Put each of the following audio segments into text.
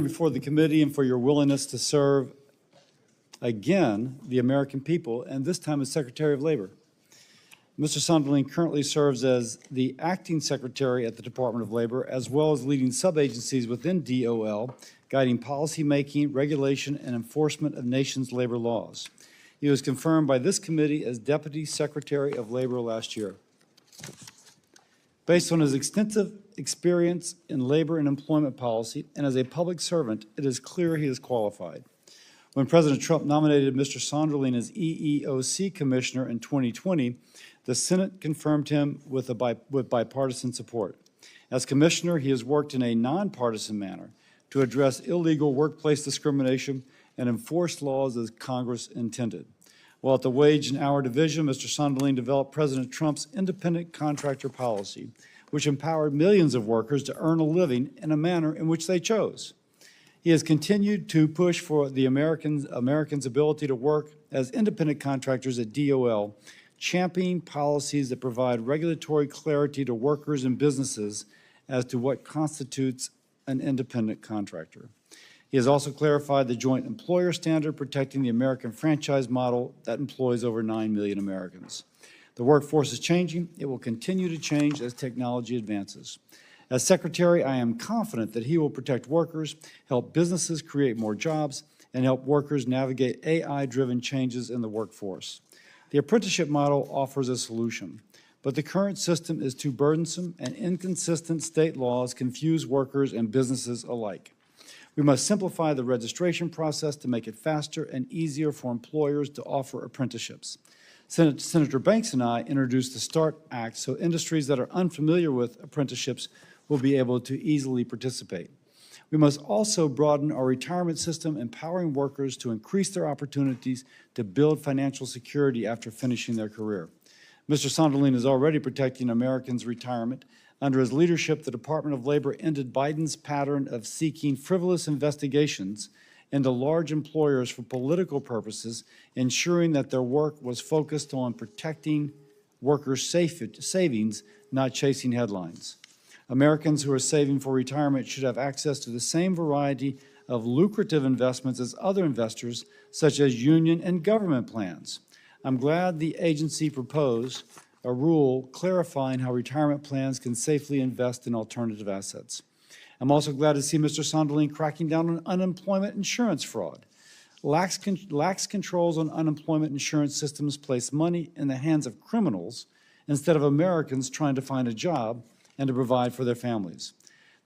Before the committee and for your willingness to serve again the American people, and this time as Secretary of Labor. Mr. Sonderling currently serves as the acting secretary at the Department of Labor, as well as leading sub-agencies within DOL, guiding policymaking, regulation, and enforcement of nation's labor laws. He was confirmed by this committee as Deputy Secretary of Labor last year. Based on his extensive experience in labor and employment policy and as a public servant, it is clear he is qualified. When President Trump nominated Mr. Sonderling as EEOC Commissioner in 2020, the Senate confirmed him with bipartisan support. As Commissioner, he has worked in a nonpartisan manner to address illegal workplace discrimination and enforce laws as Congress intended. While at the Wage and Hour Division, Mr. Sonderling developed President Trump's independent contractor policy, which empowered millions of workers to earn a living in a manner in which they chose. He has continued to push for the Americans' ability to work as independent contractors at DOL, championing policies that provide regulatory clarity to workers and businesses as to what constitutes an independent contractor. He has also clarified the joint employer standard protecting the American franchise model that employs over 9 million Americans. The workforce is changing. It will continue to change as technology advances. As Secretary, I am confident that he will protect workers, help businesses create more jobs, and help workers navigate AI-driven changes in the workforce. The apprenticeship model offers a solution, but the current system is too burdensome, and inconsistent state laws confuse workers and businesses alike. We must simplify the registration process to make it faster and easier for employers to offer apprenticeships. Senator Banks and I introduced the START Act so industries that are unfamiliar with apprenticeships will be able to easily participate. We must also broaden our retirement system, empowering workers to increase their opportunities to build financial security after finishing their career. Mr. Sonderling is already protecting Americans' retirement. Under his leadership, the Department of Labor ended Biden's pattern of seeking frivolous investigations into large employers for political purposes, ensuring that their work was focused on protecting workers' savings, not chasing headlines. Americans who are saving for retirement should have access to the same variety of lucrative investments as other investors, such as union and government plans. I'm glad the agency proposed a rule clarifying how retirement plans can safely invest in alternative assets. I'm also glad to see Mr. Sonderling cracking down on unemployment insurance fraud. Lax controls on unemployment insurance systems place money in the hands of criminals instead of Americans trying to find a job and to provide for their families.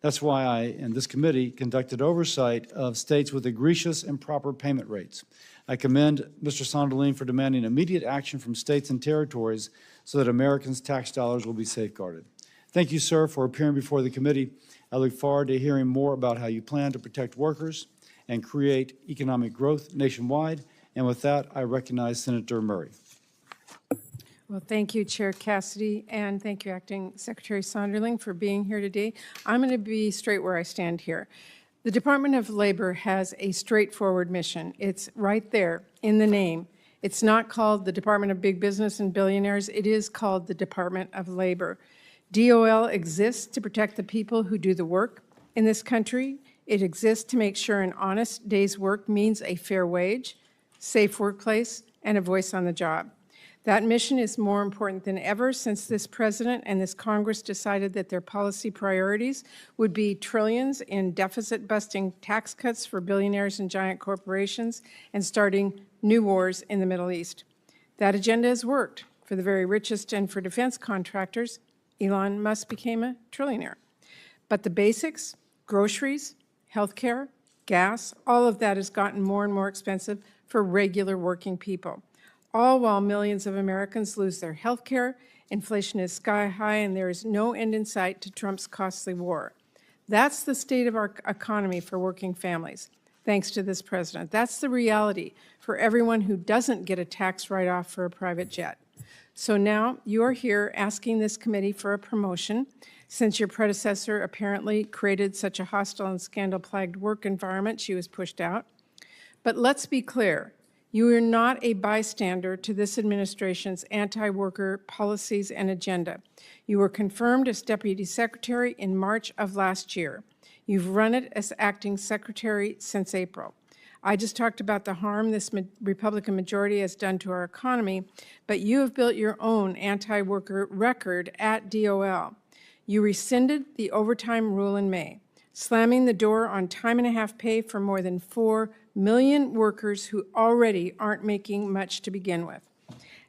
That's why I and this committee conducted oversight of states with egregious improper payment rates. I commend Mr. Sonderling for demanding immediate action from states and territories so that Americans' tax dollars will be safeguarded. Thank you, sir, for appearing before the committee. I look forward to hearing more about how you plan to protect workers and create economic growth nationwide. And with that, I recognize Senator Murray. Well, thank you, Chair Cassidy, and thank you, Acting Secretary Sonderling, for being here today. I'm going to be straight where I stand here. The Department of Labor has a straightforward mission. It's right there in the name. It's not called the Department of Big Business and Billionaires. It is called the Department of Labor. DOL exists to protect the people who do the work in this country. It exists to make sure an honest day's work means a fair wage, safe workplace, and a voice on the job. That mission is more important than ever since this president and this Congress decided that their policy priorities would be trillions in deficit-busting tax cuts for billionaires and giant corporations and starting new wars in the Middle East. That agenda has worked for the very richest and for defense contractors. Elon Musk became a trillionaire. But the basics, groceries, healthcare, gas, all of that has gotten more and more expensive for regular working people. All while millions of Americans lose their health care, inflation is sky high, and there is no end in sight to Trump's costly war. That's the state of our economy for working families, thanks to this president. That's the reality for everyone who doesn't get a tax write-off for a private jet. So now you are here asking this committee for a promotion, since your predecessor apparently created such a hostile and scandal-plagued work environment she was pushed out. But let's be clear. You are not a bystander to this administration's anti-worker policies and agenda. You were confirmed as Deputy Secretary in March of last year. You've run it as acting secretary since April. I just talked about the harm this Republican majority has done to our economy, but you have built your own anti-worker record at DOL. You rescinded the overtime rule in May, slamming the door on time-and-a-half pay for more than 4 million workers who already aren't making much to begin with.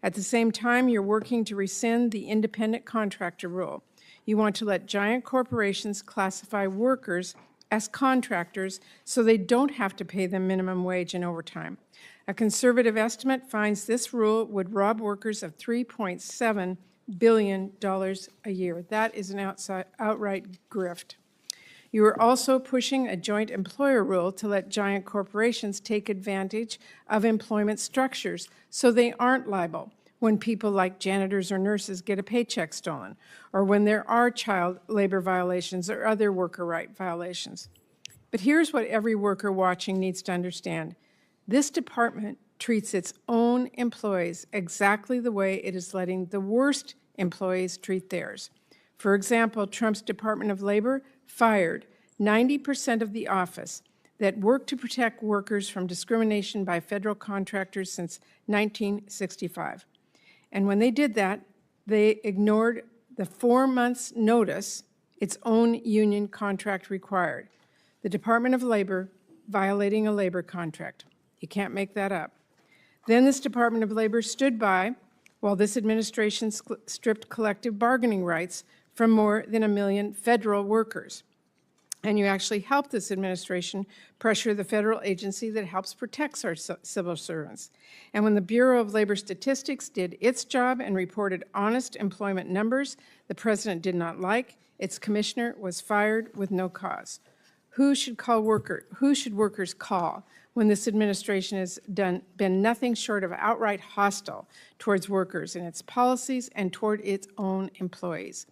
At the same time, you're working to rescind the independent contractor rule. You want to let giant corporations classify workers as contractors so they don't have to pay them minimum wage and overtime. A conservative estimate finds this rule would rob workers of $3.7 billion a year. That is an outright grift. You are also pushing a joint employer rule to let giant corporations take advantage of employment structures so they aren't liable when people like janitors or nurses get a paycheck stolen, or when there are child labor violations or other worker right violations. But here's what every worker watching needs to understand. This department treats its own employees exactly the way it is letting the worst employees treat theirs. For example, Trump's Department of Labor fired 90% of the office that worked to protect workers from discrimination by federal contractors since 1965. And when they did that, they ignored the 4 months' notice its own union contract required. The Department of Labor violating a labor contract. You can't make that up. Then this Department of Labor stood by while this administration stripped collective bargaining rights from more than 1 million federal workers. And you actually helped this administration pressure the federal agency that helps protect our civil servants. And when the Bureau of Labor Statistics did its job and reported honest employment numbers the president did not like, its commissioner was fired with no cause. Who should workers call when this administration has been nothing short of outright hostile towards workers and its policies and toward its own employees?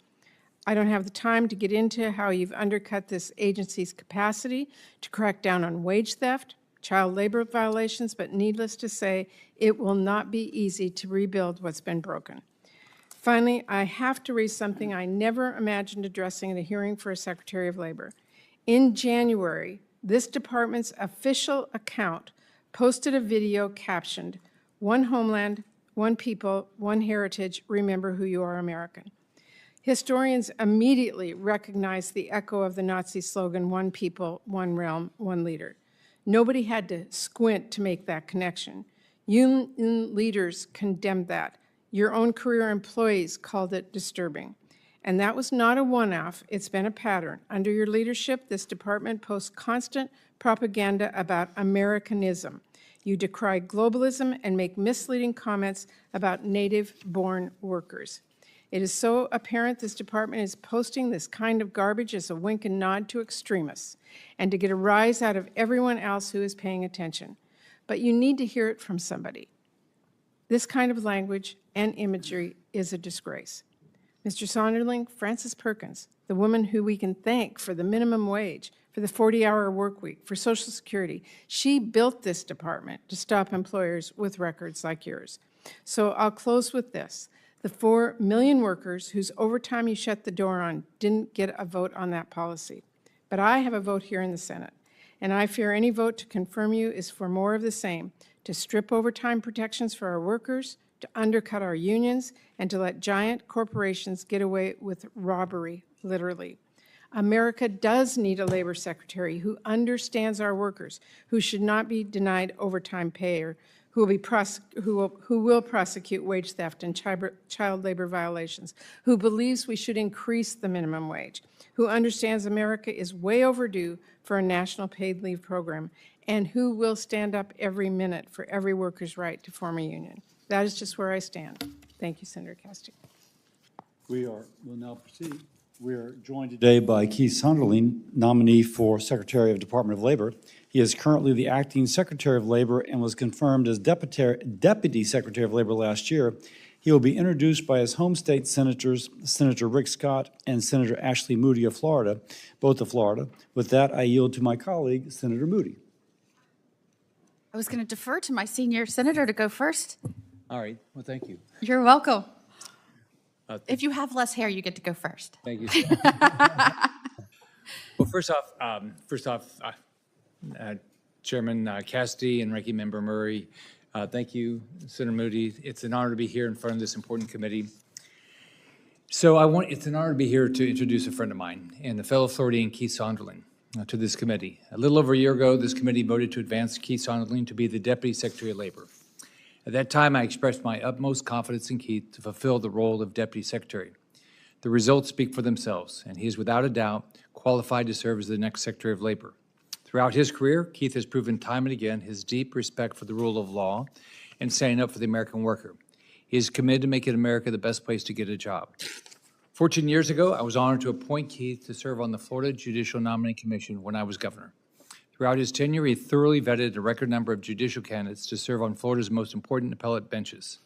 I don't have the time to get into how you've undercut this agency's capacity to crack down on wage theft, child labor violations, but needless to say, it will not be easy to rebuild what's been broken. Finally, I have to raise something I never imagined addressing at a hearing for a Secretary of Labor. In January, this department's official account posted a video captioned, "One homeland, one people, one heritage, remember who you are, American." Historians immediately recognized the echo of the Nazi slogan, "One people, one realm, one leader." Nobody had to squint to make that connection. Union leaders condemned that. Your own career employees called it disturbing. And that was not a one-off, it's been a pattern. Under your leadership, this department posts constant propaganda about Americanism. You decry globalism and make misleading comments about native-born workers. It is so apparent this department is posting this kind of garbage as a wink and nod to extremists and to get a rise out of everyone else who is paying attention. But you need to hear it from somebody. This kind of language and imagery is a disgrace. Mr. Sonderling, Frances Perkins, the woman who we can thank for the minimum wage, for the 40-hour work week, for Social Security, she built this department to stop employers with records like yours. So I'll close with this. The 4 million workers whose overtime you shut the door on didn't get a vote on that policy. But I have a vote here in the Senate, and I fear any vote to confirm you is for more of the same, to strip overtime protections for our workers, to undercut our unions, and to let giant corporations get away with robbery, literally. America does need a labor secretary who understands our workers, who should not be denied overtime pay, or who will prosecute wage theft and child labor violations, who believes we should increase the minimum wage, who understands America is way overdue for a national paid leave program, and who will stand up every minute for every worker's right to form a union. That is just where I stand. Thank you, Senator Cassidy. We'll now proceed. We are joined today by Keith Sonderling, nominee for Secretary of Department of Labor. He is currently the acting Secretary of Labor and was confirmed as Deputy Secretary of Labor last year. He will be introduced by his home state senators, Senator Rick Scott and Senator Ashley Moody of Florida, both of Florida. With that, I yield to my colleague, Senator Moody. I was going to defer to my senior senator to go first. All right. Well, thank you. You're welcome. If you have less hair, you get to go first. Thank you. Well, first off, Chairman Cassidy and Ranking Member Murray, thank you, Senator Moody. It's an honor to be here in front of this important committee. So it's an honor to be here to introduce a friend of mine and a fellow Floridian, Keith Sonderling, to this committee. A little over a year ago, this committee voted to advance Keith Sonderling to be the Deputy Secretary of Labor. At that time, I expressed my utmost confidence in Keith to fulfill the role of Deputy Secretary. The results speak for themselves, and he is without a doubt qualified to serve as the next Secretary of Labor. Throughout his career, Keith has proven time and again his deep respect for the rule of law and standing up for the American worker. He is committed to making America the best place to get a job. 14 years ago, I was honored to appoint Keith to serve on the Florida Judicial Nominating Commission when I was governor. Throughout his tenure, he thoroughly vetted a record number of judicial candidates to serve on Florida's most important appellate benches.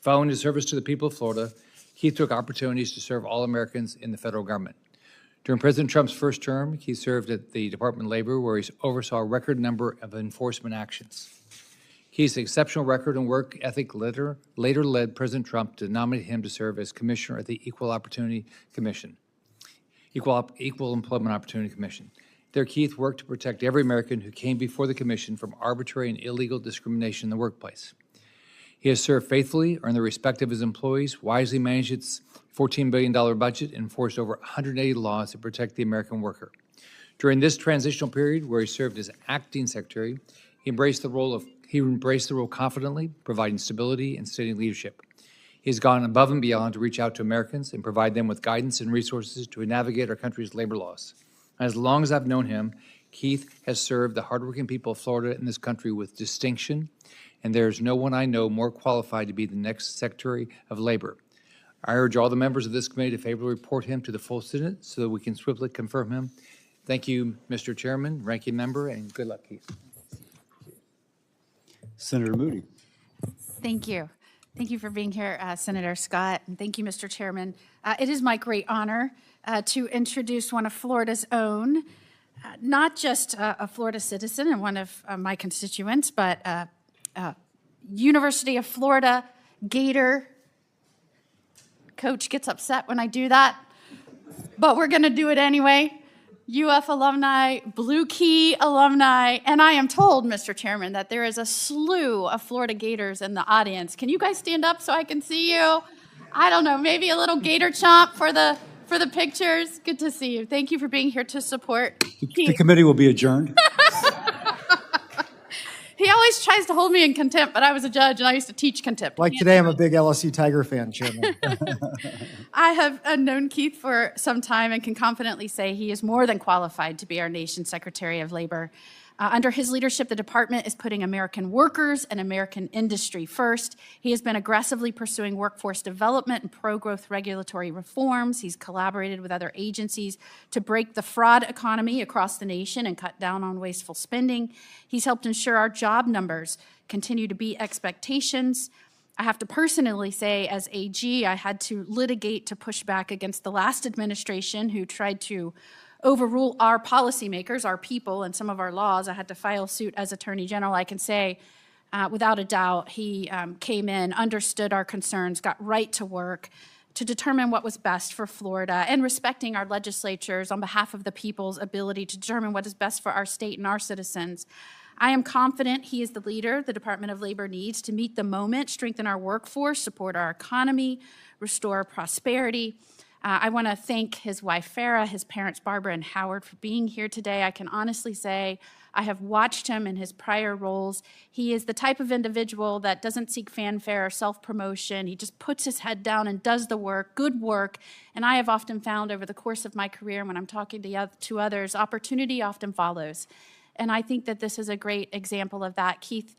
Following his service to the people of Florida, Keith took opportunities to serve all Americans in the federal government. During President Trump's first term, he served at the Department of Labor, where he oversaw a record number of enforcement actions. Keith's exceptional record and work ethic later led President Trump to nominate him to serve as commissioner at the Equal Employment Opportunity Commission. There, Keith worked to protect every American who came before the commission from arbitrary and illegal discrimination in the workplace. He has served faithfully, earned the respect of his employees, wisely managed its $14 billion budget, and enforced over 180 laws to protect the American worker. During this transitional period, where he served as acting secretary, he embraced the role confidently, providing stability and steady leadership. He has gone above and beyond to reach out to Americans and provide them with guidance and resources to navigate our country's labor laws. As long as I've known him, Keith has served the hardworking people of Florida and this country with distinction, and there is no one I know more qualified to be the next Secretary of Labor. I urge all the members of this committee to favorably report him to the full Senate so that we can swiftly confirm him. Thank you, Mr. Chairman, Ranking Member, and good luck, Keith. Senator Moody. Thank you. Thank you for being here, Senator Scott, and thank you, Mr. Chairman. It is my great honor to introduce one of Florida's own, not just a Florida citizen and one of my constituents, but University of Florida Gator. Coach gets upset when I do that, but we're going to do it anyway. UF alumni, Blue Key alumni, and I am told, Mr. Chairman, that there is a slew of Florida Gators in the audience. Can you guys stand up so I can see you? I don't know, maybe a little Gator chomp for the pictures. Good to see you. Thank you for being here to support. The committee will be adjourned. He always tries to hold me in contempt, but I was a judge and I used to teach contempt. Like today, I'm a big LSU Tiger fan, Chairman. I have known Keith for some time and can confidently say he is more than qualified to be our nation's Secretary of Labor. Under his leadership, the department is putting American workers and American industry first. He has been aggressively pursuing workforce development and pro-growth regulatory reforms. He's collaborated with other agencies to break the fraud economy across the nation and cut down on wasteful spending. He's helped ensure our job numbers continue to beat expectations. I have to personally say, as AG, I had to litigate to push back against the last administration who tried to overrule our policymakers, our people, and some of our laws. I had to file suit as Attorney General. I can say, without a doubt, he came in, understood our concerns, got right to work to determine what was best for Florida, and respecting our legislatures on behalf of the people's ability to determine what is best for our state and our citizens. I am confident he is the leader the Department of Labor needs to meet the moment, strengthen our workforce, support our economy, restore prosperity. I want to thank his wife, Farah, his parents, Barbara and Howard, for being here today. I can honestly say I have watched him in his prior roles. He is the type of individual that doesn't seek fanfare or self-promotion. He just puts his head down and does the work, good work. And I have often found over the course of my career, when I'm talking to others, opportunity often follows. And I think that this is a great example of that. Keith,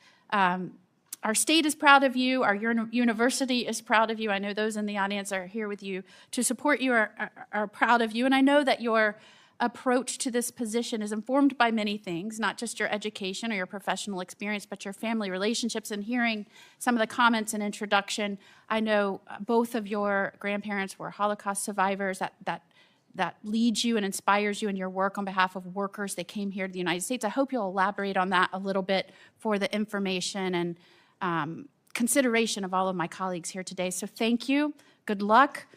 our state is proud of you. Our university is proud of you. I know those in the audience are here with you to support you, are proud of you. And I know that your approach to this position is informed by many things, not just your education or your professional experience, but your family relationships. And hearing some of the comments and introduction, I know both of your grandparents were Holocaust survivors. That leads you and inspires you in your work on behalf of workers that came here to the United States. I hope you'll elaborate on that a little bit for the information and consideration of all of my colleagues here today. So thank you. Good luck.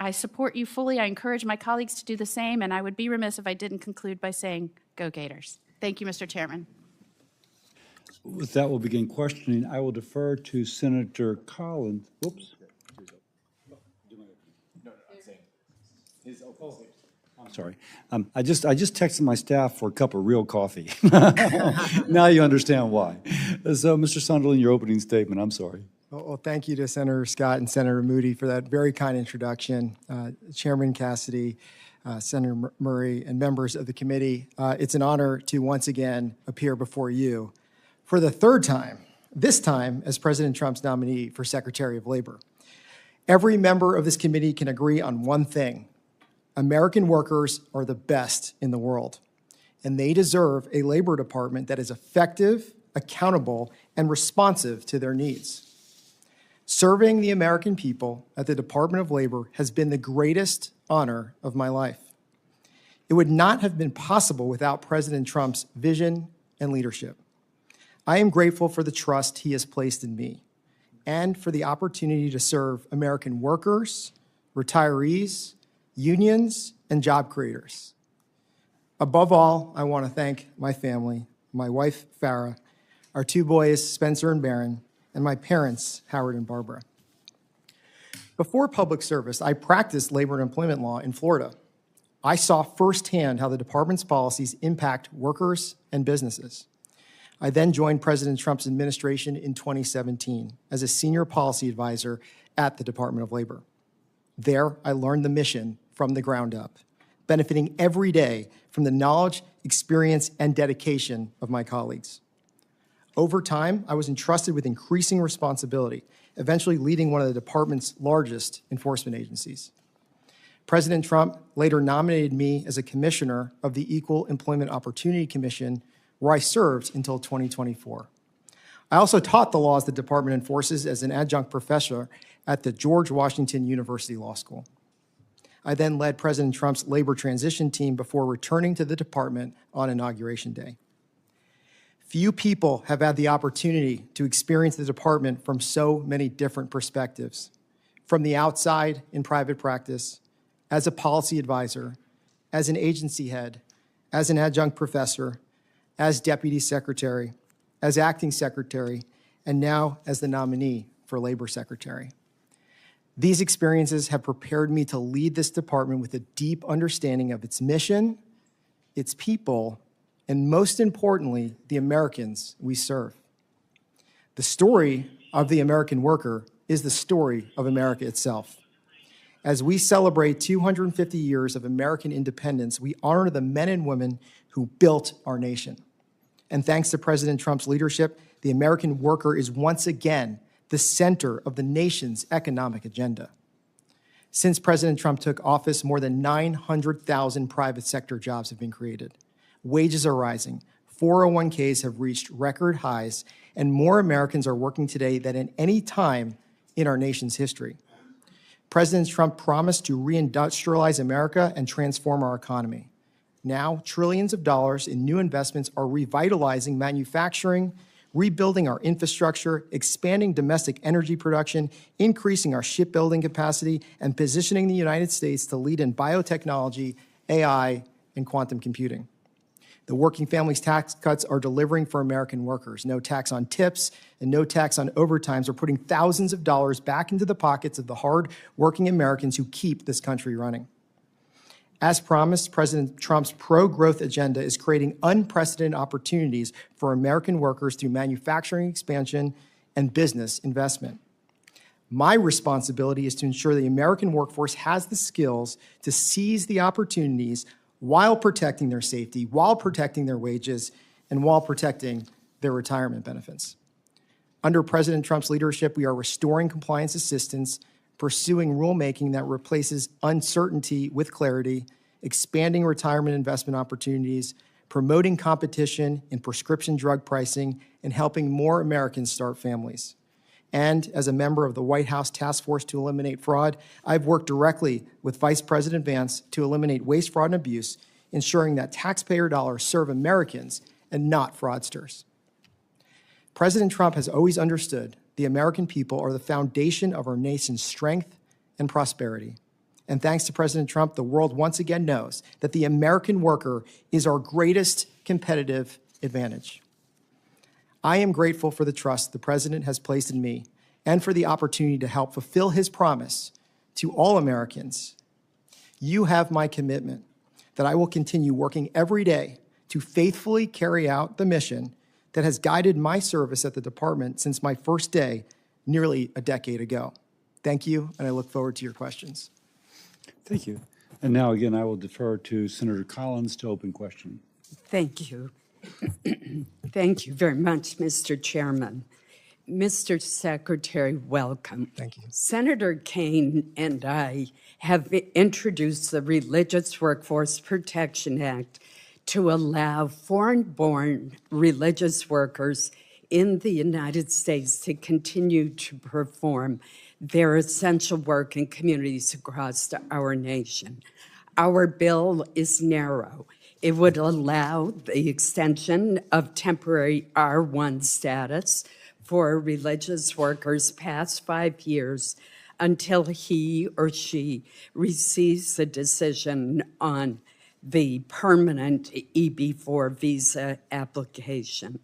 I support you fully. I encourage my colleagues to do the same, and I would be remiss if I didn't conclude by saying, go Gators. Thank you, Mr. Chairman. With that, we'll begin questioning. I will defer to Senator Collins. Whoops. I'm sorry. I just texted my staff for a cup of real coffee. Now you understand why. So, Mr. Sonderling, your opening statement. I'm sorry. Well, thank you to Senator Scott and Senator Moody for that very kind introduction. Chairman Cassidy, Senator Murray, and members of the committee, it's an honor to once again appear before you for the third time, this time as President Trump's nominee for Secretary of Labor. Every member of this committee can agree on one thing. American workers are the best in the world, and they deserve a labor department that is effective, accountable, and responsive to their needs. Serving the American people at the Department of Labor has been the greatest honor of my life. It would not have been possible without President Trump's vision and leadership. I am grateful for the trust he has placed in me and for the opportunity to serve American workers, retirees, unions, and job creators. Above all, I want to thank my family, my wife, Farah, our two boys, Spencer and Barron, and my parents, Howard and Barbara. Before public service, I practiced labor and employment law in Florida. I saw firsthand how the department's policies impact workers and businesses. I then joined President Trump's administration in 2017 as a senior policy advisor at the Department of Labor. There, I learned the mission from the ground up, benefiting every day from the knowledge, experience, and dedication of my colleagues. Over time, I was entrusted with increasing responsibility, eventually leading one of the department's largest enforcement agencies. President Trump later nominated me as a commissioner of the Equal Employment Opportunity Commission, where I served until 2024. I also taught the laws the department enforces as an adjunct professor at the George Washington University Law School. I then led President Trump's labor transition team before returning to the department on Inauguration Day. Few people have had the opportunity to experience the department from so many different perspectives, from the outside in private practice, as a policy advisor, as an agency head, as an adjunct professor, as deputy secretary, as acting secretary, and now as the nominee for labor secretary. These experiences have prepared me to lead this department with a deep understanding of its mission, its people, and most importantly, the Americans we serve. The story of the American worker is the story of America itself. As we celebrate 250 years of American independence, we honor the men and women who built our nation. And thanks to President Trump's leadership, the American worker is once again the center of the nation's economic agenda. Since President Trump took office, more than 900,000 private sector jobs have been created. Wages are rising, 401ks have reached record highs, and more Americans are working today than at any time in our nation's history. President Trump promised to reindustrialize America and transform our economy. Now, trillions of dollars in new investments are revitalizing manufacturing, rebuilding our infrastructure, expanding domestic energy production, increasing our shipbuilding capacity, and positioning the United States to lead in biotechnology, AI, and quantum computing. The Working Families tax cuts are delivering for American workers. No tax on tips and no tax on overtimes are putting thousands of dollars back into the pockets of the hard-working Americans who keep this country running. As promised, President Trump's pro-growth agenda is creating unprecedented opportunities for American workers through manufacturing expansion and business investment. My responsibility is to ensure the American workforce has the skills to seize the opportunities while protecting their safety, while protecting their wages, and while protecting their retirement benefits. Under President Trump's leadership, we are restoring compliance assistance, pursuing rulemaking that replaces uncertainty with clarity, expanding retirement investment opportunities, promoting competition in prescription drug pricing, and helping more Americans start families. And as a member of the White House Task Force to Eliminate Fraud, I've worked directly with Vice President Vance to eliminate waste, fraud, and abuse, ensuring that taxpayer dollars serve Americans and not fraudsters. President Trump has always understood the American people are the foundation of our nation's strength and prosperity. And thanks to President Trump, the world once again knows that the American worker is our greatest competitive advantage. I am grateful for the trust the President has placed in me and for the opportunity to help fulfill his promise to all Americans. You have my commitment that I will continue working every day to faithfully carry out the mission that has guided my service at the department since my first day nearly a decade ago. Thank you, and I look forward to your questions. Thank you. And now, again, I will defer to Senator Collins to open question. Thank you. Thank you very much, Mr. Chairman. Mr. Secretary, welcome. Thank you. Senator Kaine and I have introduced the Religious Workforce Protection Act to allow foreign-born religious workers in the United States to continue to perform their essential work in communities across our nation. Our bill is narrow. It would allow the extension of temporary R1 status for religious workers past 5 years until he or she receives a decision on the permanent EB-4 visa application.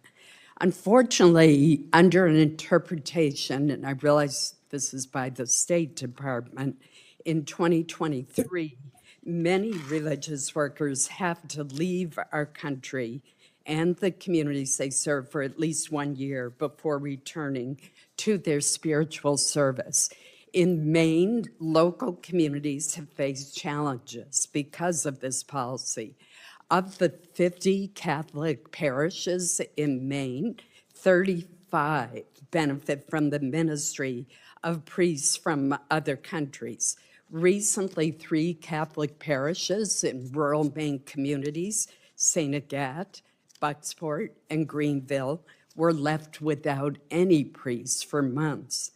Unfortunately, under an interpretation, and I realize this is by the State Department, in 2023, many religious workers have to leave our country and the communities they serve for at least 1 year before returning to their spiritual service. In Maine, local communities have faced challenges because of this policy. Of the 50 Catholic parishes in Maine, 35 benefit from the ministry of priests from other countries. Recently, 3 Catholic parishes in rural Maine communities, St. Agathe, Bucksport, and Greenville, were left without any priests for months.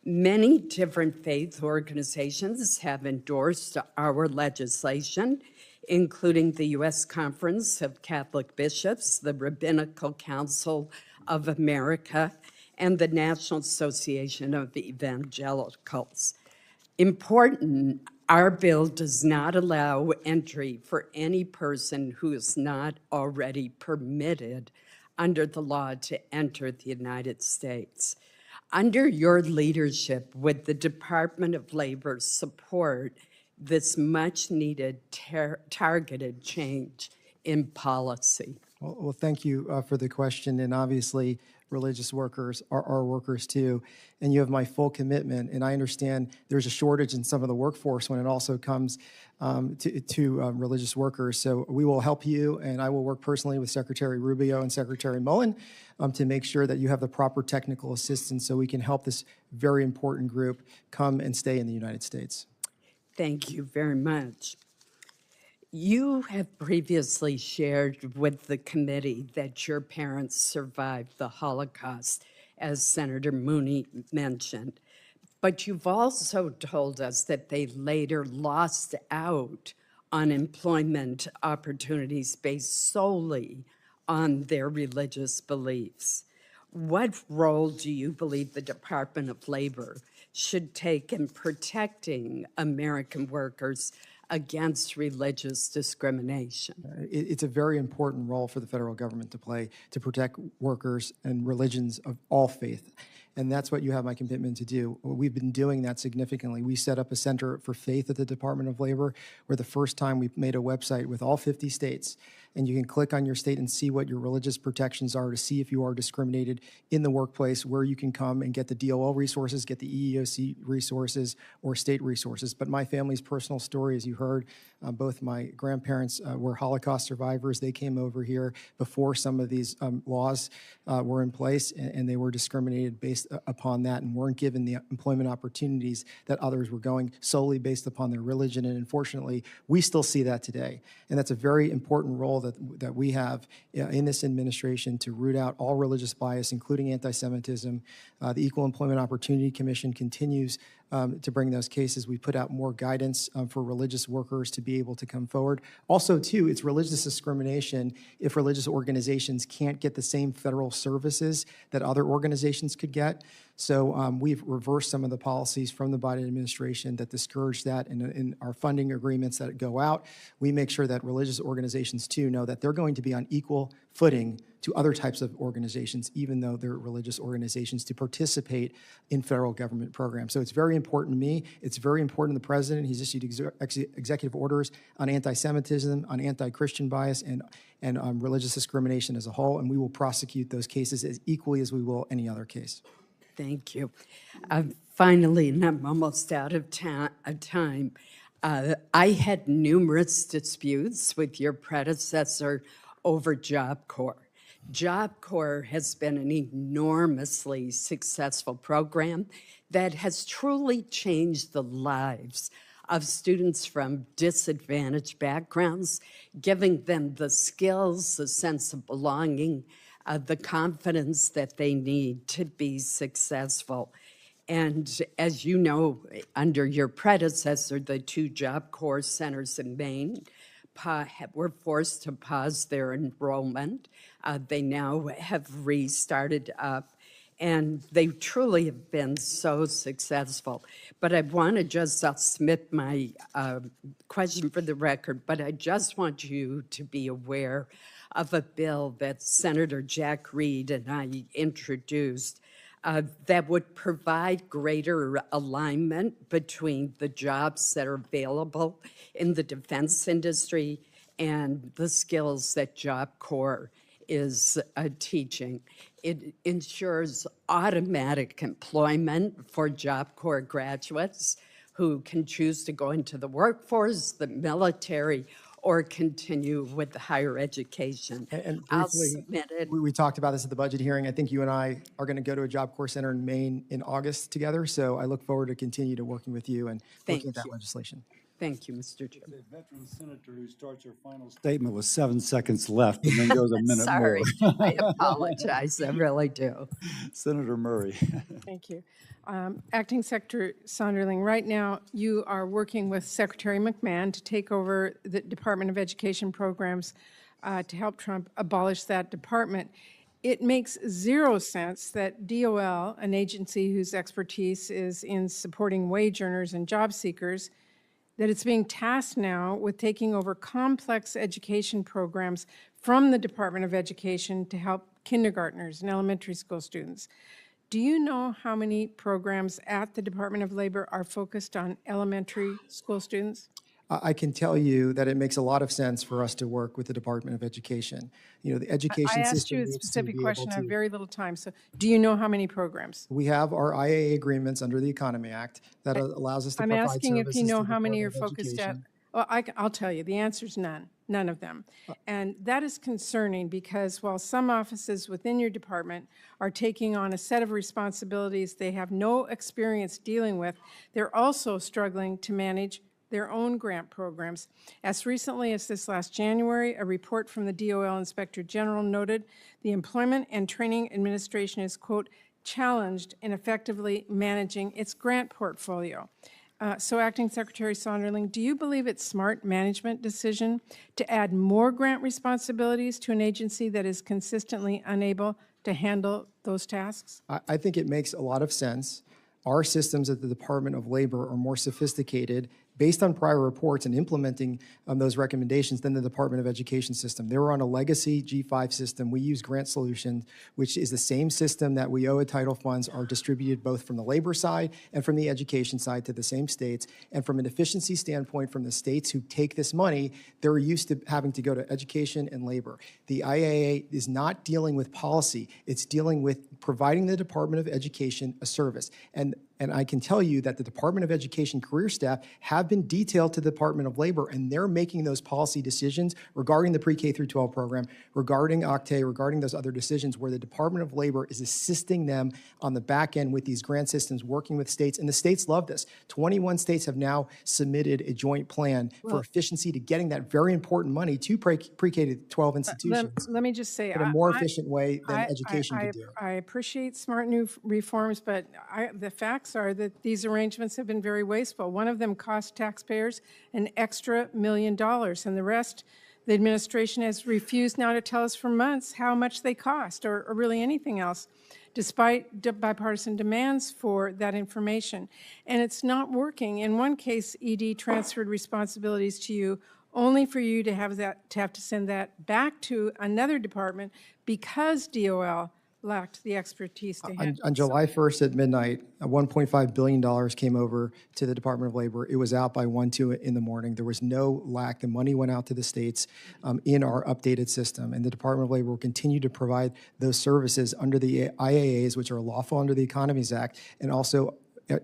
Many different faith organizations have endorsed our legislation, including the U.S. Conference of Catholic Bishops, the Rabbinical Council of America, and the National Association of Evangelicals. Important, our bill does not allow entry for any person who is not already permitted under the law to enter the United States. Under your leadership, would the Department of Labor support this much-needed targeted change in policy? Well, thank you for the question, and obviously, religious workers are our workers too, and you have my full commitment, and I understand there's a shortage in some of the workforce when it also comes to religious workers, so we will help you, and I will work personally with Secretary Rubio and Secretary Mullen to make sure that you have the proper technical assistance so we can help this very important group come and stay in the United States. Thank you very much. You have previously shared with the committee that your parents survived the Holocaust, as Senator Mooney mentioned. But you've also told us that they later lost out on employment opportunities based solely on their religious beliefs. What role do you believe the Department of Labor should take in protecting American workers against religious discrimination? It's a very important role for the federal government to play to protect workers and religions of all faith. And that's what you have my commitment to do. We've been doing that significantly. We set up a Center for Faith at the Department of Labor, where the first time we made a website with all 50 states, and you can click on your state and see what your religious protections are to see if you are discriminated in the workplace, where you can come and get the DOL resources, get the EEOC resources, or state resources. But my family's personal story, as you heard, both my grandparents were Holocaust survivors. They came over here before some of these laws were in place, and they were discriminated based upon that and weren't given the employment opportunities that others were going solely based upon their religion. And unfortunately, we still see that today. And that's a very important role that we have in this administration to root out all religious bias, including anti-Semitism. The Equal Employment Opportunity Commission continues to bring those cases. We put out more guidance for religious workers to be able to come forward. Also, too, it's religious discrimination if religious organizations can't get the same federal services that other organizations could get. So we've reversed some of the policies from the Biden administration that discourage that in our funding agreements that go out. We make sure that religious organizations, too, know that they're going to be on equal footing to other types of organizations, even though they're religious organizations, to participate in federal government programs. So it's very important to me. It's very important to the president. He's issued executive orders on anti-Semitism, on anti-Christian bias, and religious discrimination as a whole, and we will prosecute those cases as equally as we will any other case. Thank you. Finally, and I'm almost out of time, I had numerous disputes with your predecessor over Job Corps. Job Corps has been an enormously successful program that has truly changed the lives of students from disadvantaged backgrounds, giving them the skills, the sense of belonging, the confidence that they need to be successful. And as you know, under your predecessor, the 2 Job Corps centers in Maine were forced to pause their enrollment. They now have restarted up, and they truly have been so successful. But I want to just, I'll submit my question for the record, but I just want you to be aware of a bill that Senator Jack Reed and I introduced that would provide greater alignment between the jobs that are available in the defense industry and the skills that Job Corps is teaching. It ensures automatic employment for Job Corps graduates who can choose to go into the workforce, the military, or continue with higher education. And I'll briefly, submit it. we talked about this at the budget hearing. I think you and I are going to go to a Job Corps Center in Maine in August together. So I look forward to continue to working with you and looking at that legislation. Thank you, Mr. Chairman. A veteran senator who starts her final statement with 7 seconds left and then goes a minute Sorry, more. I apologize. I really do. Senator Murray. Thank you. Acting Secretary Sonderling, right now you are working with Secretary McMahon to take over the Department of Education programs to help Trump abolish that department. It makes zero sense that DOL, an agency whose expertise is in supporting wage earners and job seekers, that it's being tasked now with taking over complex education programs from the Department of Education to help kindergartners and elementary school students. Do you know how many programs at the Department of Labor are focused on elementary school students? I can tell you that it makes a lot of sense for us to work with the Department of Education. You know, the education system I asked you a needs to specific be question. able I have to- very little time. So do you know how many programs? We have our IAA agreements under the Economy Act that allows us to I'm provide asking if you services know to the how many are Department of focused at, Education. well, I'll tell you, the answer is none of them. And that is concerning because while some offices within your department are taking on a set of responsibilities they have no experience dealing with, they're also struggling to manage their own grant programs. As recently as this last January, a report from the DOL Inspector General noted the Employment and Training Administration is, quote, challenged in effectively managing its grant portfolio. So Acting Secretary Sonderling, do you believe it's smart management decision to add more grant responsibilities to an agency that is consistently unable to handle those tasks? I think it makes a lot of sense. Our systems at the Department of Labor are more sophisticated based on prior reports and implementing those recommendations than the Department of Education system. They were on a legacy G5 system. We use Grant Solutions, which is the same system that WIOA title funds are distributed both from the labor side and from the education side to the same states. And from an efficiency standpoint, from the states who take this money, they're used to having to go to education and labor. The IAA is not dealing with policy. It's dealing with providing the Department of Education a service. And I can tell you that the Department of Education career staff have been detailed to the Department of Labor, and they're making those policy decisions regarding the pre-K through 12 program, regarding Octane, regarding those other decisions where the Department of Labor is assisting them on the back end with these grant systems, working with states. And the states love this. 21 states have now submitted a joint plan for efficiency to getting that very important money to pre-K to 12 institutions Let me just say, in a more efficient way than education could do. I appreciate smart new reforms, but the facts are that these arrangements have been very wasteful. One of them cost taxpayers an extra $1 million, and the rest, the administration has refused now to tell us for months how much they cost, or really anything else, despite bipartisan demands for that information. And it's not working. In one case, ED transferred responsibilities to you only for you to have to send that back to another department because DOL lacked the expertise to handle it. On July 1st at midnight, $1.5 billion came over to the Department of Labor. It was out by 1, 2 in the morning. There was no lack. The money went out to the states in our updated system, and the Department of Labor will continue to provide those services under the IAAs, which are lawful under the Economies Act, and also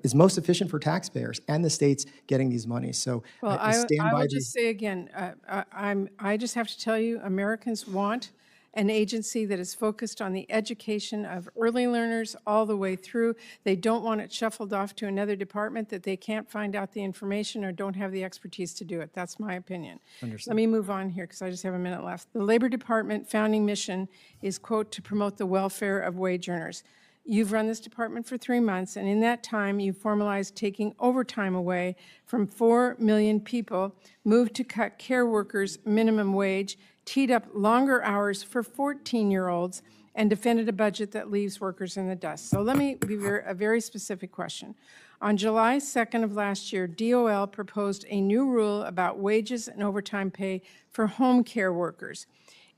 is most efficient for taxpayers and the states getting these monies. So well, I will just say again, I just have to tell you, Americans want an agency that is focused on the education of early learners all the way through. They don't want it shuffled off to another department that they can't find out the information or don't have the expertise to do it. That's my opinion. Understood. Let me move on here because I just have a minute left. The Labor Department founding mission is, quote, to promote the welfare of wage earners. You've run this department for 3 months, and in that time, you formalized taking overtime away from 4 million people, moved to cut care workers' minimum wage, teed up longer hours for 14-year-olds, and defended a budget that leaves workers in the dust. So let me give you a very specific question. On July 2nd of last year, DOL proposed a new rule about wages and overtime pay for home care workers.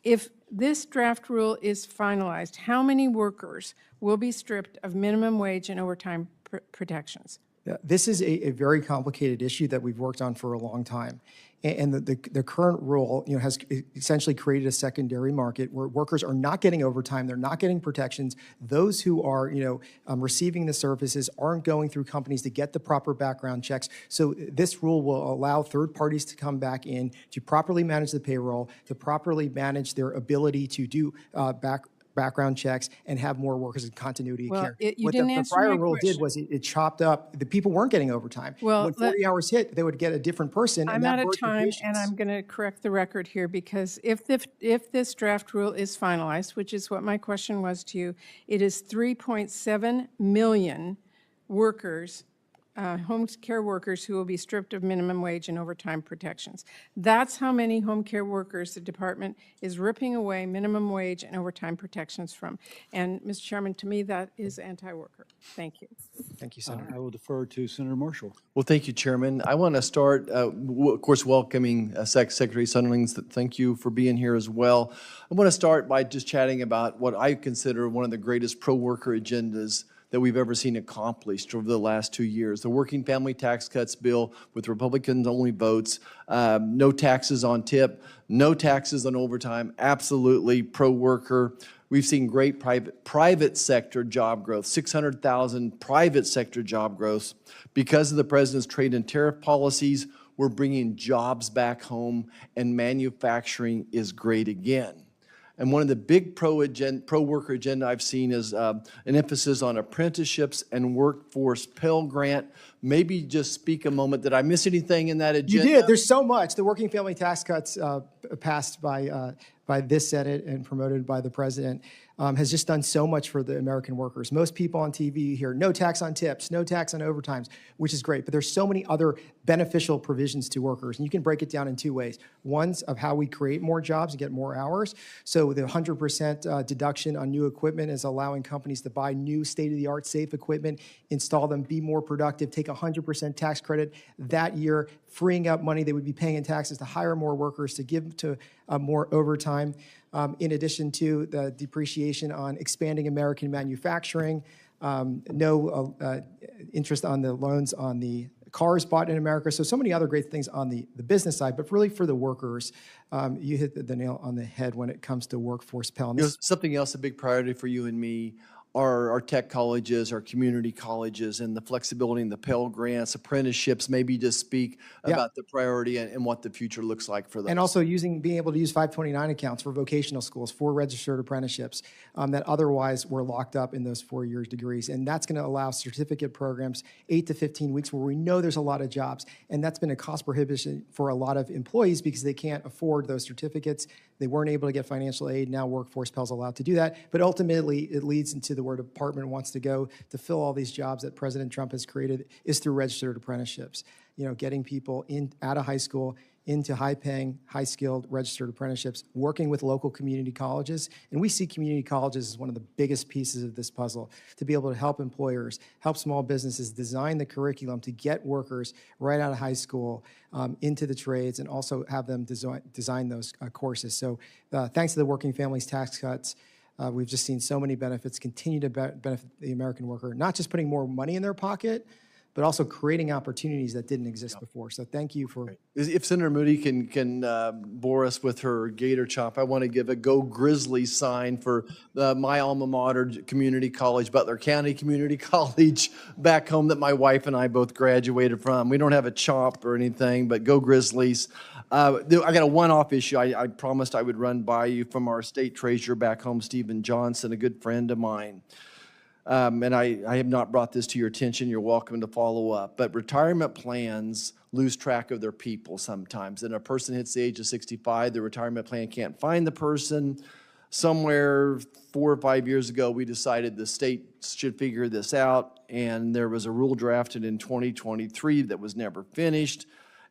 If this draft rule is finalized, how many workers will be stripped of minimum wage and overtime protections? Yeah, this is a very complicated issue that we've worked on for a long time. And the current rule, has essentially created a secondary market where workers are not getting overtime, they're not getting protections. Those who are, receiving the services aren't going through companies to get the proper background checks. So this rule will allow third parties to come back in to properly manage the payroll, to properly manage their ability to do background checks and have more workers in continuity of care. What the prior rule did was it chopped up, the people weren't getting overtime. When 40 hours hit, they would get a different person. I'm out of time, and I'm going to correct the record here because if this draft rule is finalized, which is what my question was to you, it is 3.7 million workers, home care workers who will be stripped of minimum wage and overtime protections. That's how many home care workers the department is ripping away minimum wage and overtime protections from. And, Mr. Chairman, to me, that is anti-worker. Thank you. Thank you, Senator. I will defer to Senator Marshall. Well, thank you, Chairman. I want to start, of course, welcoming Secretary Sonderling. Thank you for being here as well. I want to start by just chatting about what I consider one of the greatest pro-worker agendas that we've ever seen accomplished over the last 2 years. The Working Family Tax Cuts bill with Republicans-only votes, no taxes on tip, no taxes on overtime, absolutely pro-worker. We've seen great private sector job growth, 600,000 private sector job growth. Because of the president's trade and tariff policies, we're bringing jobs back home, and manufacturing is great again. And one of the big pro-worker agenda I've seen is an emphasis on apprenticeships and workforce Pell Grant. Maybe just speak a moment. Did I miss anything in that agenda? You did. There's so much. The Working Family Tax Cuts passed by this Senate and promoted by the President has just done so much for the American workers. Most people on TV hear no tax on tips, no tax on overtimes, which is great. But there's so many other beneficial provisions to workers. And you can break it down in 2 ways. One's of how we create more jobs and get more hours. So the 100% deduction on new equipment is allowing companies to buy new state-of-the-art safe equipment, install them, be more productive, take 100% tax credit that year, freeing up money they would be paying in taxes to hire more workers, to give to more overtime. In addition to the depreciation on expanding American manufacturing, no interest on the loans on the cars bought in America. So many other great things on the business side, but really for the workers, you hit the nail on the head when it comes to workforce Pell. Something else, a big priority for you and me, are our tech colleges, our community colleges, and the flexibility in the Pell Grants, apprenticeships. Maybe just speak about the priority and what the future looks like for those. And also being able to use 529 accounts for vocational schools, for registered apprenticeships that otherwise were locked up in those 4-year degrees. And that's going to allow certificate programs, 8 to 15 weeks, where we know there's a lot of jobs. And that's been a cost prohibition for a lot of employees because they can't afford those certificates. They weren't able to get financial aid. Now Workforce Pell is allowed to do that. But ultimately, it leads into the where the department wants to go to fill all these jobs that President Trump has created is through registered apprenticeships. Getting people out of high school into high-paying, high-skilled registered apprenticeships, working with local community colleges. And we see community colleges as one of the biggest pieces of this puzzle, to be able to help employers, help small businesses design the curriculum to get workers right out of high school into the trades, and also have them design those courses. So thanks to the Working Families tax cuts, we've just seen so many benefits continue to benefit the American worker, not just putting more money in their pocket, but also creating opportunities that didn't exist before. So thank you for. If Senator Moody can bore us with her gator chop, I want to give a Go Grizzlies sign for my alma mater, Community College, Butler County Community College, back home, that my wife and I both graduated from. We don't have a chop or anything, but Go Grizzlies. I got a one-off issue I promised I would run by you from our state treasurer back home, Stephen Johnson, a good friend of mine. And I have not brought this to your attention. You're welcome to follow up. But retirement plans lose track of their people sometimes. And a person hits the age of 65, the retirement plan can't find the person. Somewhere 4 or 5 years ago, we decided the state should figure this out. And there was a rule drafted in 2023 that was never finished.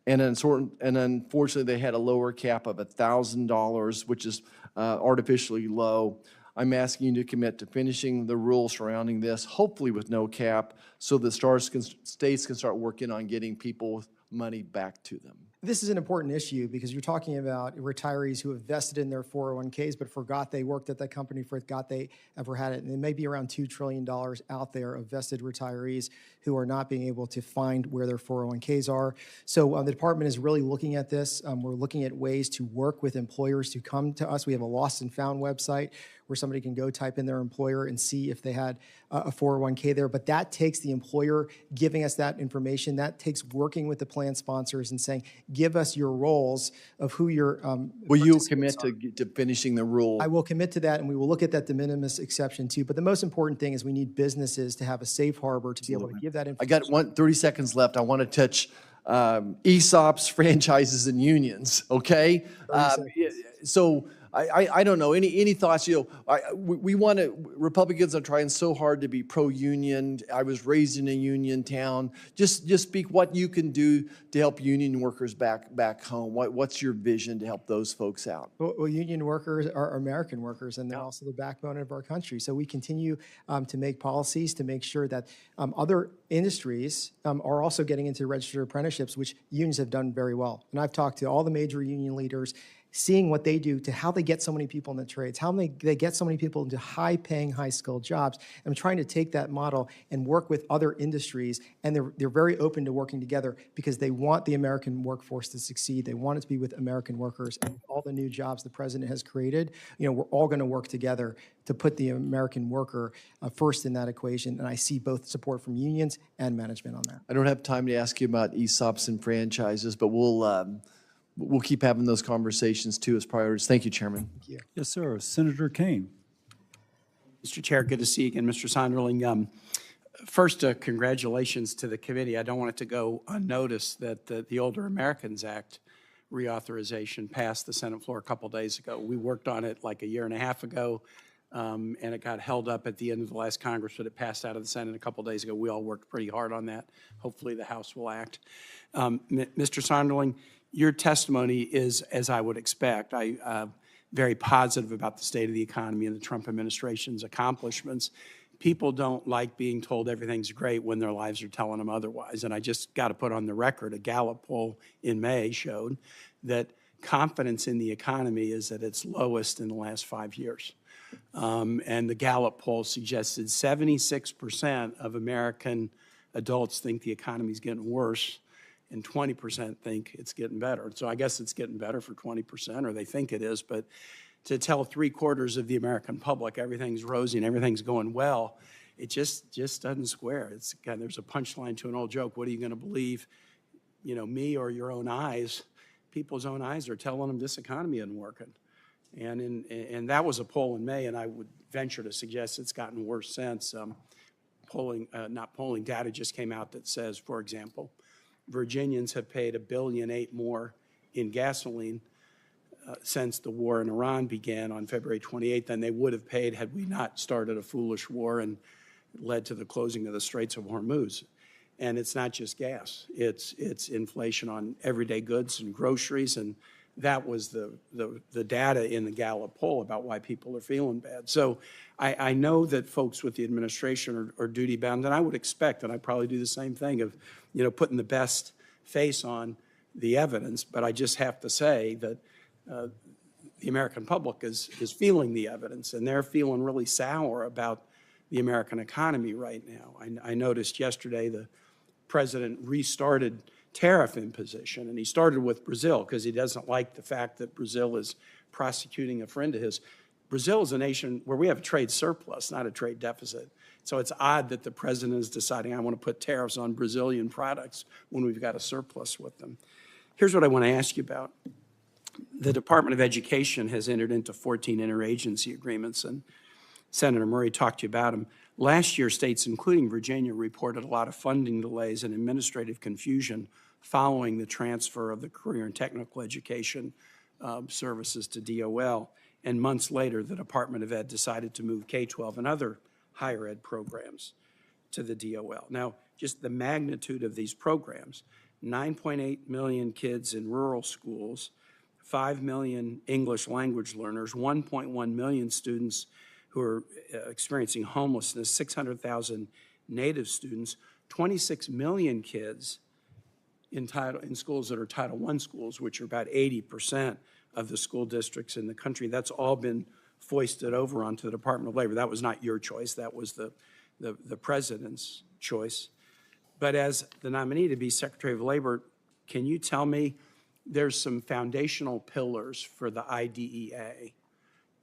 And unfortunately, they had a lower cap of $1,000, which is artificially low. I'm asking you to commit to finishing the rules surrounding this, hopefully with no cap, so that states can start working on getting people money back to them. This is an important issue because you're talking about retirees who have vested in their 401ks but forgot they worked at that company, forgot they ever had it. And there may be around $2 trillion out there of vested retirees who are not being able to find where their 401ks are. So the department is really looking at this. We're looking at ways to work with employers to come to us. We have a lost and found website where somebody can go type in their employer and see if they had a 401k there. But that takes the employer giving us that information. That takes working with the plan sponsors and saying, give us your roles of who your Will you commit to finishing the rule? I will commit to that, and we will look at that de minimis exception too. But the most important thing is we need businesses to have a safe harbor to be able to give that information. I got 30 seconds left. I want to touch ESOPs, franchises, and unions, okay? So I don't know, any thoughts? We want to, Republicans are trying so hard to be pro-union. I was raised in a union town. Just speak what you can do to help union workers back home. What's your vision to help those folks out? Well, union workers are American workers, and they're also the backbone of our country. So we continue to make policies to make sure that other industries are also getting into registered apprenticeships, which unions have done very well. And I've talked to all the major union leaders, seeing what they do to how they get so many people in the trades, how they get so many people into high-paying, high-skilled jobs. I'm trying to take that model and work with other industries, and they're very open to working together because they want the American workforce to succeed. They want it to be with American workers. And all the new jobs the president has created, we're all going to work together to put the American worker first in that equation. And I see both support from unions and management on that. I don't have time to ask you about ESOPs and franchises, but we'll keep having those conversations too as priorities. Thank you, Chairman. Thank you. Yes, sir. Senator Kane. Mr. Chair, good to see you again, Mr. Sonderling. First, congratulations to the committee. I don't want it to go unnoticed that the Older Americans Act reauthorization passed the Senate floor a couple days ago. We worked on it like a year and a half ago, and it got held up at the end of the last Congress, but it passed out of the Senate a couple days ago. We all worked pretty hard on that. Hopefully the House will act. Mr. Sonderling, your testimony is, as I would expect, very positive about the state of the economy and the Trump administration's accomplishments. People don't like being told everything's great when their lives are telling them otherwise. And I just got to put on the record, a Gallup poll in May showed that confidence in the economy is at its lowest in the last 5 years. And the Gallup poll suggested 76% of American adults think the economy's getting worse, and 20% think it's getting better. So I guess it's getting better for 20%, or they think it is, but to tell 3/4 of the American public everything's rosy and everything's going well, it just doesn't square. There's a punchline to an old joke. What are you going to believe, me or your own eyes? People's own eyes are telling them this economy isn't working. And that was a poll in May, and I would venture to suggest it's gotten worse since. Data just came out that says, for example, Virginians have paid $1.8 billion more in gasoline since the war in Iran began on February 28th than they would have paid had we not started a foolish war and led to the closing of the Straits of Hormuz. And it's not just gas. It's inflation on everyday goods and groceries, and that was the data in the Gallup poll about why people are feeling bad. So I know that folks with the administration are duty-bound, and I would expect, and I probably do the same thing, of putting the best face on the evidence, but I just have to say that the American public is feeling the evidence, and they're feeling really sour about the American economy right now. I noticed yesterday the president restarted tariff imposition, and he started with Brazil because he doesn't like the fact that Brazil is prosecuting a friend of his. Brazil is a nation where we have a trade surplus, not a trade deficit. So it's odd that the president is deciding, I want to put tariffs on Brazilian products when we've got a surplus with them. Here's what I want to ask you about. The Department of Education has entered into 14 interagency agreements, and Senator Murray talked to you about them. Last year, states, including Virginia, reported a lot of funding delays and administrative confusion following the transfer of the career and technical education services to DOL. And months later, the Department of Ed decided to move K-12 and other higher ed programs to the DOL. Now, just the magnitude of these programs, 9.8 million kids in rural schools, 5 million English language learners, 1.1 million students who are experiencing homelessness, 600,000 Native students, 26 million kids in schools that are Title I schools, which are about 80% of the school districts in the country. That's all been foisted over onto the Department of Labor. That was not your choice. That was the president's choice. But as the nominee to be Secretary of Labor, can you tell me there's some foundational pillars for the IDEA,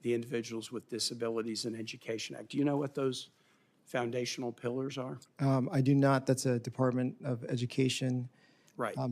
the Individuals with Disabilities in Education Act. Do you know what those foundational pillars are? I do not. That's a Department of Education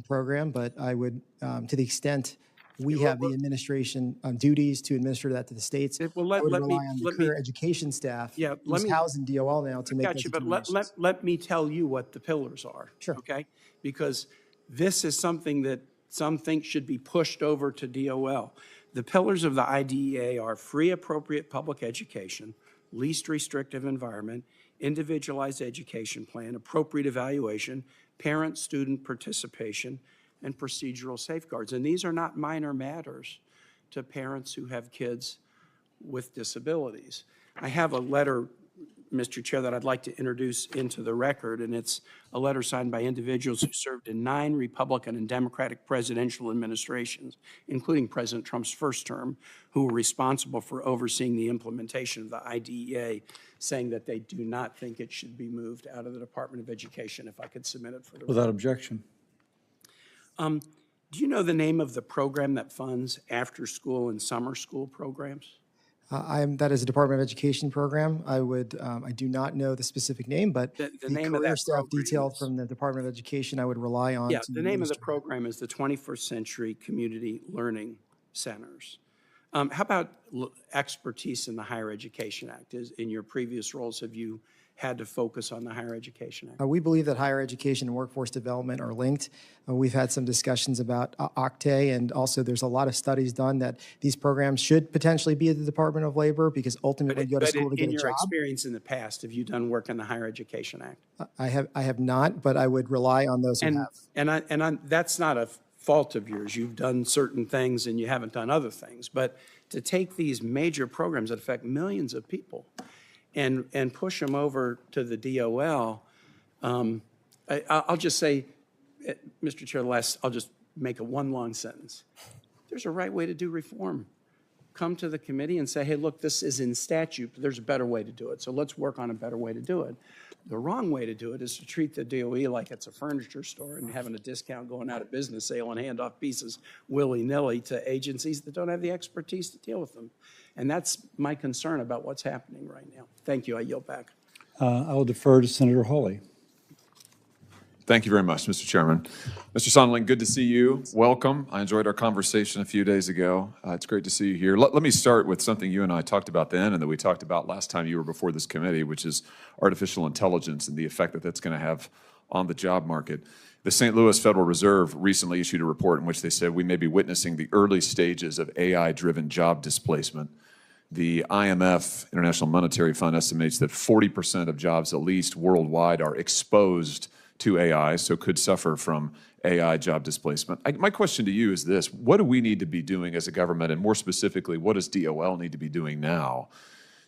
program, but I would, to the extent we have the administration duties to administer that to the states, I would rely on the career education staff who's housed in DOL now to make those determinations. But let me tell you what the pillars are, okay? Because this is something that some think should be pushed over to DOL. The pillars of the IDEA are free, appropriate public education, least restrictive environment, individualized education plan, appropriate evaluation, parent-student participation, and procedural safeguards. And these are not minor matters to parents who have kids with disabilities. I have a letter, Mr. Chair, that I'd like to introduce into the record, and it's a letter signed by individuals who served in 9 Republican and Democratic presidential administrations, including President Trump's first term, who were responsible for overseeing the implementation of the IDEA, saying that they do not think it should be moved out of the Department of Education. If I could submit it for the Without objection. Do you know the name of the program that funds after-school and summer school programs? That is a Department of Education program. I do not know the specific name, but the name of career that staff program detailed is- from the Department of Education, I would rely on. Yeah, to the name of the administer. program is the 21st Century Community Learning Centers. How about expertise in the Higher Education Act? In your previous roles, have you had to focus on the Higher Education Act? We believe that higher education and workforce development are linked. We've had some discussions about OCTAE, and also there's a lot of studies done that these programs should potentially be at the Department of Labor because ultimately you go to school to get a in job. your experience in the past, have you done work in the Higher Education Act? I have not, but I would rely on those who have. And that's not a fault of yours. You've done certain things and you haven't done other things. But to take these major programs that affect millions of people and push them over to the DOL, I'll just say, Mr. Chair, I'll just make one long sentence. There's a right way to do reform. Come to the committee and say, hey, look, this is in statute, but there's a better way to do it. So let's work on a better way to do it. The wrong way to do it is to treat the DOE like it's a furniture store and having a discount going out of business sale and hand off pieces willy-nilly to agencies that don't have the expertise to deal with them. And that's my concern about what's happening right now. Thank you. I yield back. I will defer to Senator Hawley. Thank you very much, Mr. Chairman. Mr. Sonderling, good to see you. Welcome. I enjoyed our conversation a few days ago. It's great to see you here. Let me start with something you and I talked about then and that we talked about last time you were before this committee, which is artificial intelligence and the effect that that's going to have on the job market. The St. Louis Federal Reserve recently issued a report in which they said we may be witnessing the early stages of AI-driven job displacement. The IMF, International Monetary Fund, estimates that 40% of jobs, at least worldwide, are exposed to AI, so could suffer from AI job displacement. My question to you is this: what do we need to be doing as a government, and more specifically, what does DOL need to be doing now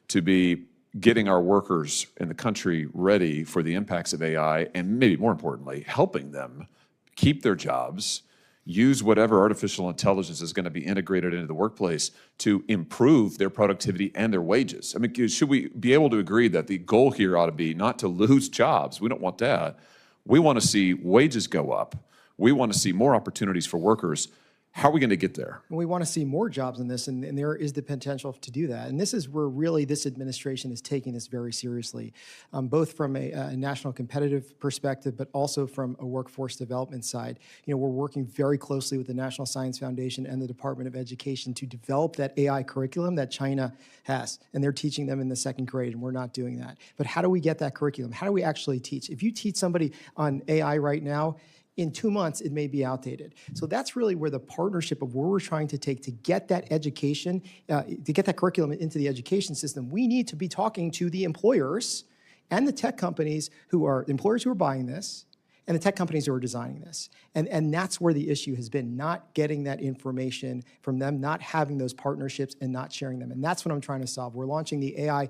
to be getting our workers in the country ready for the impacts of AI, and maybe more importantly, helping them keep their jobs, use whatever artificial intelligence is going to be integrated into the workplace to improve their productivity and their wages? I mean, should we be able to agree that the goal here ought to be not to lose jobs? We don't want that. We want to see wages go up. We want to see more opportunities for workers. How are we going to get there? We want to see more jobs in this, and there is the potential to do that. And this is where really this administration is taking this very seriously, both from a national competitive perspective, but also from a workforce development side. You know, we're working very closely with the National Science Foundation and the Department of Education to develop that AI curriculum that China has, and they're teaching them in the 2nd grade, and we're not doing that. But how do we get that curriculum? How do we actually teach? If you teach somebody on AI right now, in 2 months, it may be outdated. So that's really where the partnership of where we're trying to take to get that education, to get that curriculum into the education system. We need to be talking to the employers and the tech companies who are employers who are buying this, and the tech companies who are designing this. And that's where the issue has been, not getting that information from them, not having those partnerships and not sharing them. And that's what I'm trying to solve. We're launching the AI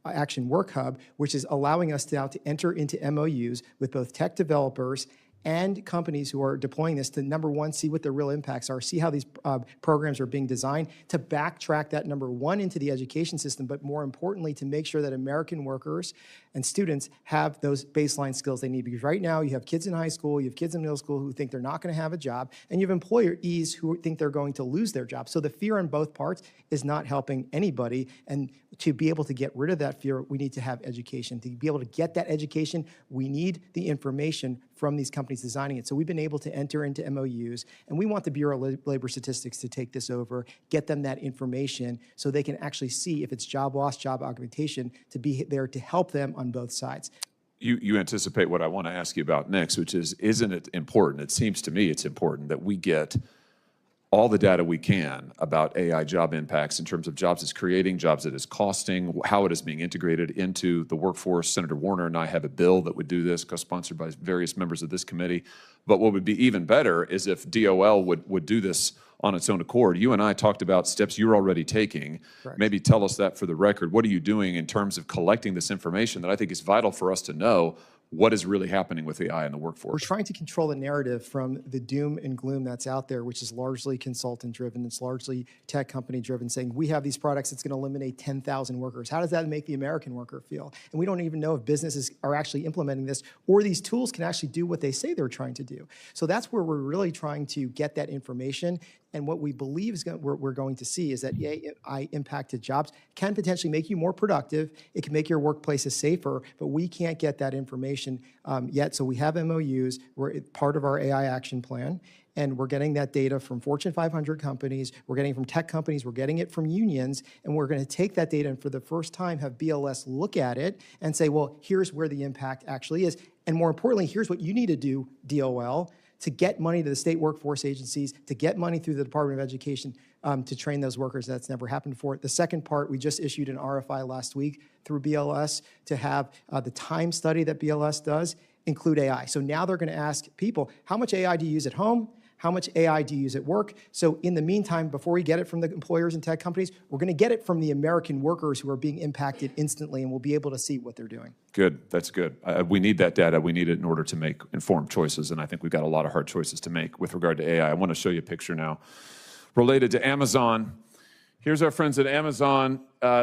Action Work Hub, which is allowing us now to enter into MOUs with both tech developers and companies who are deploying this to, number one, see what the real impacts are, see how these programs are being designed, to backtrack that, number one, into the education system, but more importantly, to make sure that American workers and students have those baseline skills they need. Because right now, you have kids in high school, you have kids in middle school who think they're not going to have a job, and you have employees who think they're going to lose their job. So the fear on both parts is not helping anybody. And to be able to get rid of that fear, we need to have education. To be able to get that education, we need the information from these companies designing it. So we've been able to enter into MOUs, and we want the Bureau of Labor Statistics to take this over, get them that information so they can actually see if it's job loss, job augmentation, to be there to help them on both sides. You anticipate what I want to ask you about next, which is, isn't it important? It seems to me it's important that we get all the data we can about AI job impacts in terms of jobs it's creating, jobs it is costing, how it is being integrated into the workforce. Senator Warner and I have a bill that would do this, co-sponsored by various members of this committee. But what would be even better is if DOL would do this on its own accord. You and I talked about steps you're already taking. Correct. Maybe tell us that for the record. What are you doing in terms of collecting this information that I think is vital for us to know what is really happening with AI in the workforce? We're trying to control the narrative from the doom and gloom that's out there, which is largely consultant-driven. It's largely tech company-driven, saying we have these products that's going to eliminate 10,000 workers. How does that make the American worker feel? And we don't even know if businesses are actually implementing this, or these tools can actually do what they say they're trying to do. So that's where we're really trying to get that information. And what we believe is we're going to see is that AI impacted jobs can potentially make you more productive. It can make your workplaces safer, but we can't get that information yet. So we have MOUs. We're part of our AI action plan, and we're getting that data from Fortune 500 companies. We're getting it from tech companies. We're getting it from unions, and we're going to take that data and for the first time have BLS look at it and say, well, here's where the impact actually is. And more importantly, here's what you need to do, DOL, to get money to the state workforce agencies, to get money through the Department of Education to train those workers. That's never happened before. The second part, we just issued an RFI last week through BLS to have the time study that BLS does include AI. So now they're going to ask people, how much AI do you use at home? How much AI do you use at work? So in the meantime, before we get it from the employers and tech companies, we're going to get it from the American workers who are being impacted instantly, and we'll be able to see what they're doing. Good. That's good. We need that data. We need it in order to make informed choices, and I think we've got a lot of hard choices to make with regard to AI. I want to show you a picture now related to Amazon. Here's our friends at Amazon.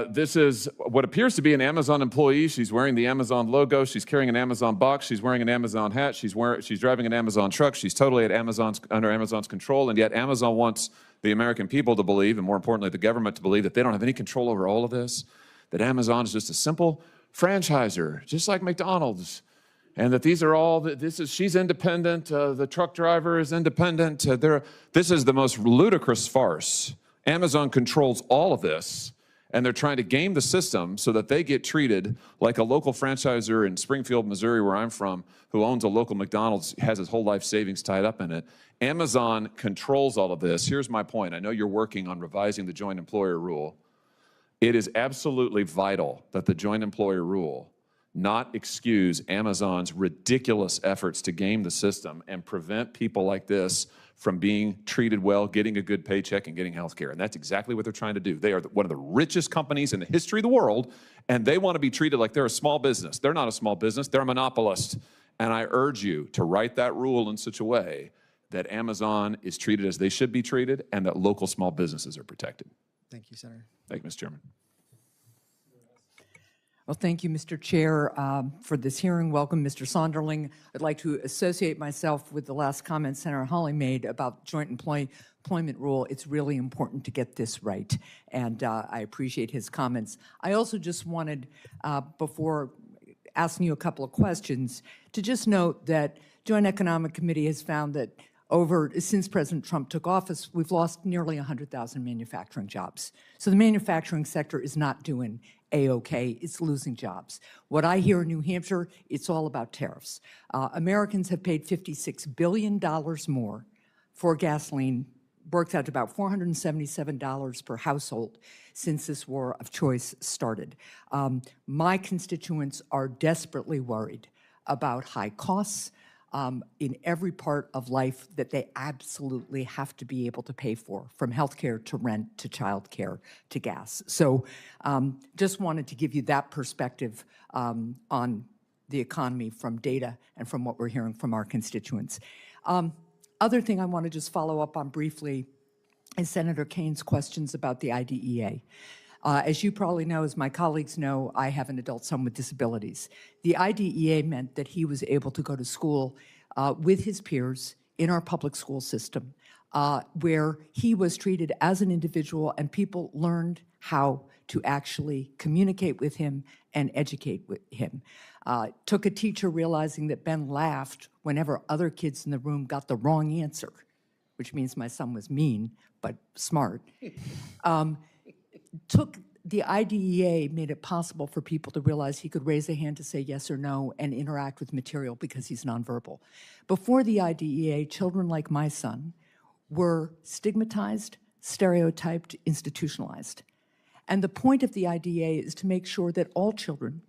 This is what appears to be an Amazon employee. She's wearing the Amazon logo. She's carrying an Amazon box. She's wearing an Amazon hat. She's driving an Amazon truck. She's totally at under Amazon's control, and yet Amazon wants the American people to believe, and more importantly, the government to believe, that they don't have any control over all of this, that Amazon is just a simple franchisor, just like McDonald's, and that these are all, she's independent, the truck driver is independent. This is the most ludicrous farce. Amazon controls all of this, And they're trying to game the system so that they get treated like a local franchisor in Springfield, Missouri, where I'm from, who owns a local McDonald's, has his whole life savings tied up in it. Amazon controls all of this. Here's my point. I know you're working on revising the joint employer rule. It is absolutely vital that the joint employer rule not excuse Amazon's ridiculous efforts to game the system and prevent people like this from being treated well, getting a good paycheck, and getting health care. And that's exactly what they're trying to do. They are one of the richest companies in the history of the world, and they want to be treated like they're a small business. They're not a small business. They're a monopolist. And I urge you to write that rule in such a way that Amazon is treated as they should be treated and that local small businesses are protected. Thank you, Senator. Thank you, Mr. Chairman. Well, thank you, Mr. Chair, for this hearing. Welcome, Mr. Sonderling. I'd like to associate myself with the last comment Senator Hawley made about joint employment rule. It's really important to get this right, and I appreciate his comments. I also just wanted, before asking you a couple of questions, to just note that Joint Economic Committee has found that since President Trump took office, we've lost nearly 100,000 manufacturing jobs. So the manufacturing sector is not doing A-OK, it's losing jobs. What I hear in New Hampshire, it's all about tariffs. Americans have paid $56 billion more for gasoline, works out to about $477 per household since this war of choice started. My constituents are desperately worried about high costs, in every part of life that they absolutely have to be able to pay for, from healthcare to rent to childcare to gas. So just wanted to give you that perspective on the economy from data and from what we're hearing from our constituents. Other thing I want to just follow up on briefly is Senator Kane's questions about the IDEA. As you probably know, as my colleagues know, I have an adult son with disabilities. The IDEA meant that he was able to go to school with his peers in our public school system, where he was treated as an individual and people learned how to actually communicate with him and educate with him. Took a teacher realizing that Ben laughed whenever other kids in the room got the wrong answer, which means my son was mean but smart. The IDEA made it possible for people to realize he could raise a hand to say yes or no and interact with material because he's nonverbal. Before the IDEA, children like my son were stigmatized, stereotyped, institutionalized. And the point of the IDEA is to make sure that all children,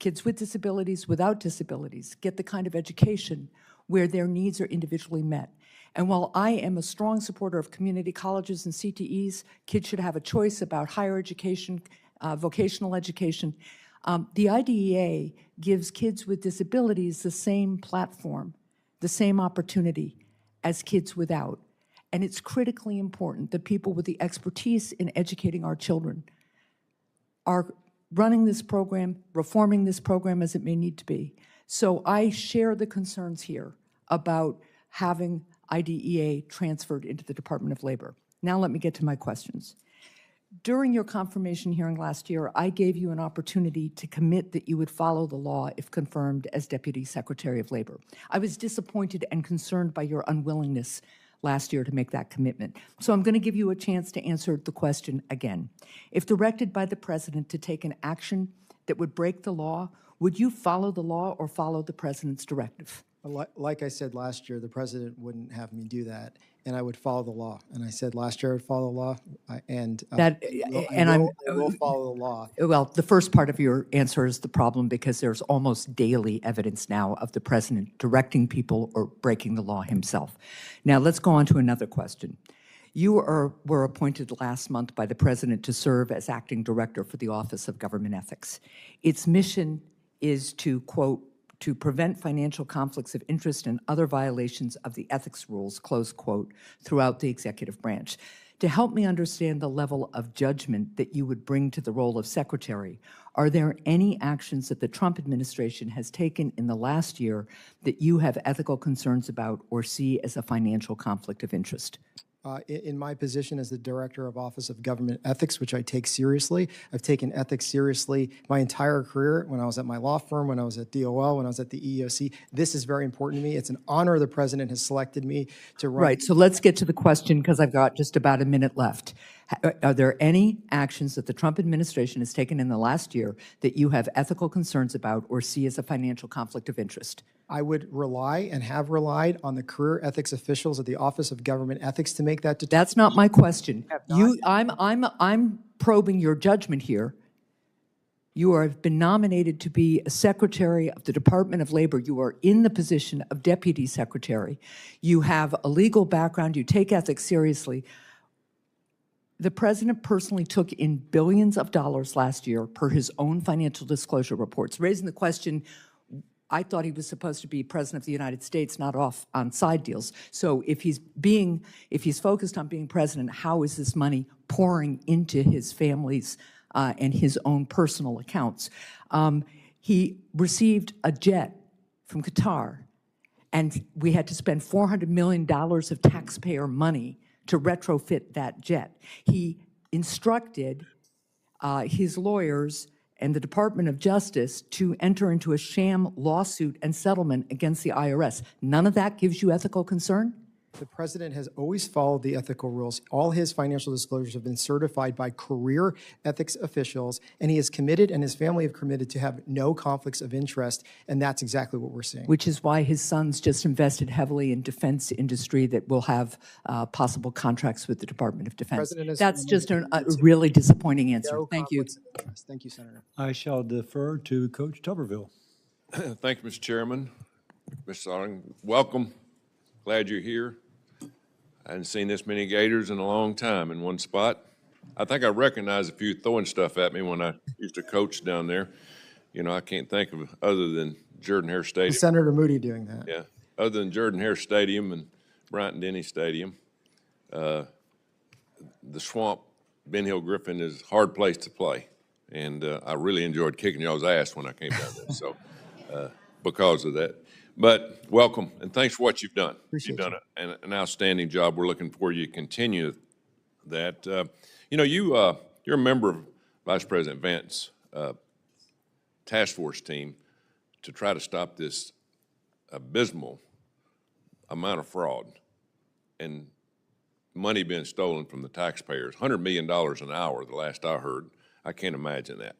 kids with disabilities, without disabilities, get the kind of education where their needs are individually met. And while I am a strong supporter of community colleges and CTEs, kids should have a choice about higher education, vocational education. The IDEA gives kids with disabilities the same platform, the same opportunity as kids without. And it's critically important that people with the expertise in educating our children are running this program, reforming this program as it may need to be. So I share the concerns here about having IDEA transferred into the Department of Labor. Now let me get to my questions. During your confirmation hearing last year, I gave you an opportunity to commit that you would follow the law if confirmed as Deputy Secretary of Labor. I was disappointed and concerned by your unwillingness last year to make that commitment. So I'm going to give you a chance to answer the question again. If directed by the President to take an action that would break the law, would you follow the law or follow the President's directive? Like I said last year, the President wouldn't have me do that, and I would follow the law. And I said last year I would follow the law, I will follow the law. Well, the first part of your answer is the problem because there's almost daily evidence now of the President directing people or breaking the law himself. Now, let's go on to another question. You were appointed last month by the President to serve as acting director for the Office of Government Ethics. Its mission is to, quote, to prevent financial conflicts of interest and other violations of the ethics rules, close quote, throughout the executive branch. To help me understand the level of judgment that you would bring to the role of secretary, are there any actions that the Trump administration has taken in the last year that you have ethical concerns about or see as a financial conflict of interest? In my position as the Director of Office of Government Ethics, which I take seriously, I've taken ethics seriously my entire career, when I was at my law firm, when I was at DOL, when I was at the EEOC. This is very important to me. It's an honor the President has selected me to run. Right, so let's get to the question because I've got just about a minute left. Are there any actions that the Trump administration has taken in the last year that you have ethical concerns about or see as a financial conflict of interest? I would rely and have relied on the career ethics officials at the Office of Government Ethics to make that determination. That's not my question. I'm probing your judgment here. You have been nominated to be a secretary of the Department of Labor. You are in the position of deputy secretary. You have a legal background. You take ethics seriously. The president personally took in billions of dollars last year per his own financial disclosure reports, raising the question, I thought he was supposed to be president of the United States, not off on side deals. So if he's focused on being president, how is this money pouring into his family's and his own personal accounts? He received a jet from Qatar, and we had to spend $400 million of taxpayer money to retrofit that jet. He instructed his lawyers and the Department of Justice to enter into a sham lawsuit and settlement against the IRS. None of that gives you ethical concern? The president has always followed the ethical rules. All his financial disclosures have been certified by career ethics officials, and he is committed and his family have committed to have no conflicts of interest, and that's exactly what we're seeing. Which is why his sons just invested heavily in defense industry that will have possible contracts with the Department of Defense. That's just a really disappointing answer. No Thank you. conflicts of interest. Thank you, Senator. I shall defer to Coach Tuberville. Thank you, Mr. Chairman. Mr. Sonderling, welcome. Glad you're here. I hadn't seen this many Gators in a long time in one spot. I think I recognize a few throwing stuff at me when I used to coach down there. You know, I can't think of other than Jordan-Hare Stadium. Senator Moody doing that. Yeah, other than Jordan-Hare Stadium and Bryant-Denny Stadium. The Swamp, Ben Hill Griffin is a hard place to play. And I really enjoyed kicking y'all's ass when I came down there, so because of that. But welcome, and thanks for what you've done. Appreciate You've done an outstanding job. We're looking for you to continue that. You know, you're a member of Vice President Vance's task force team to try to stop this abysmal amount of fraud and money being stolen from the taxpayers. $100 million an hour, the last I heard. I can't imagine that.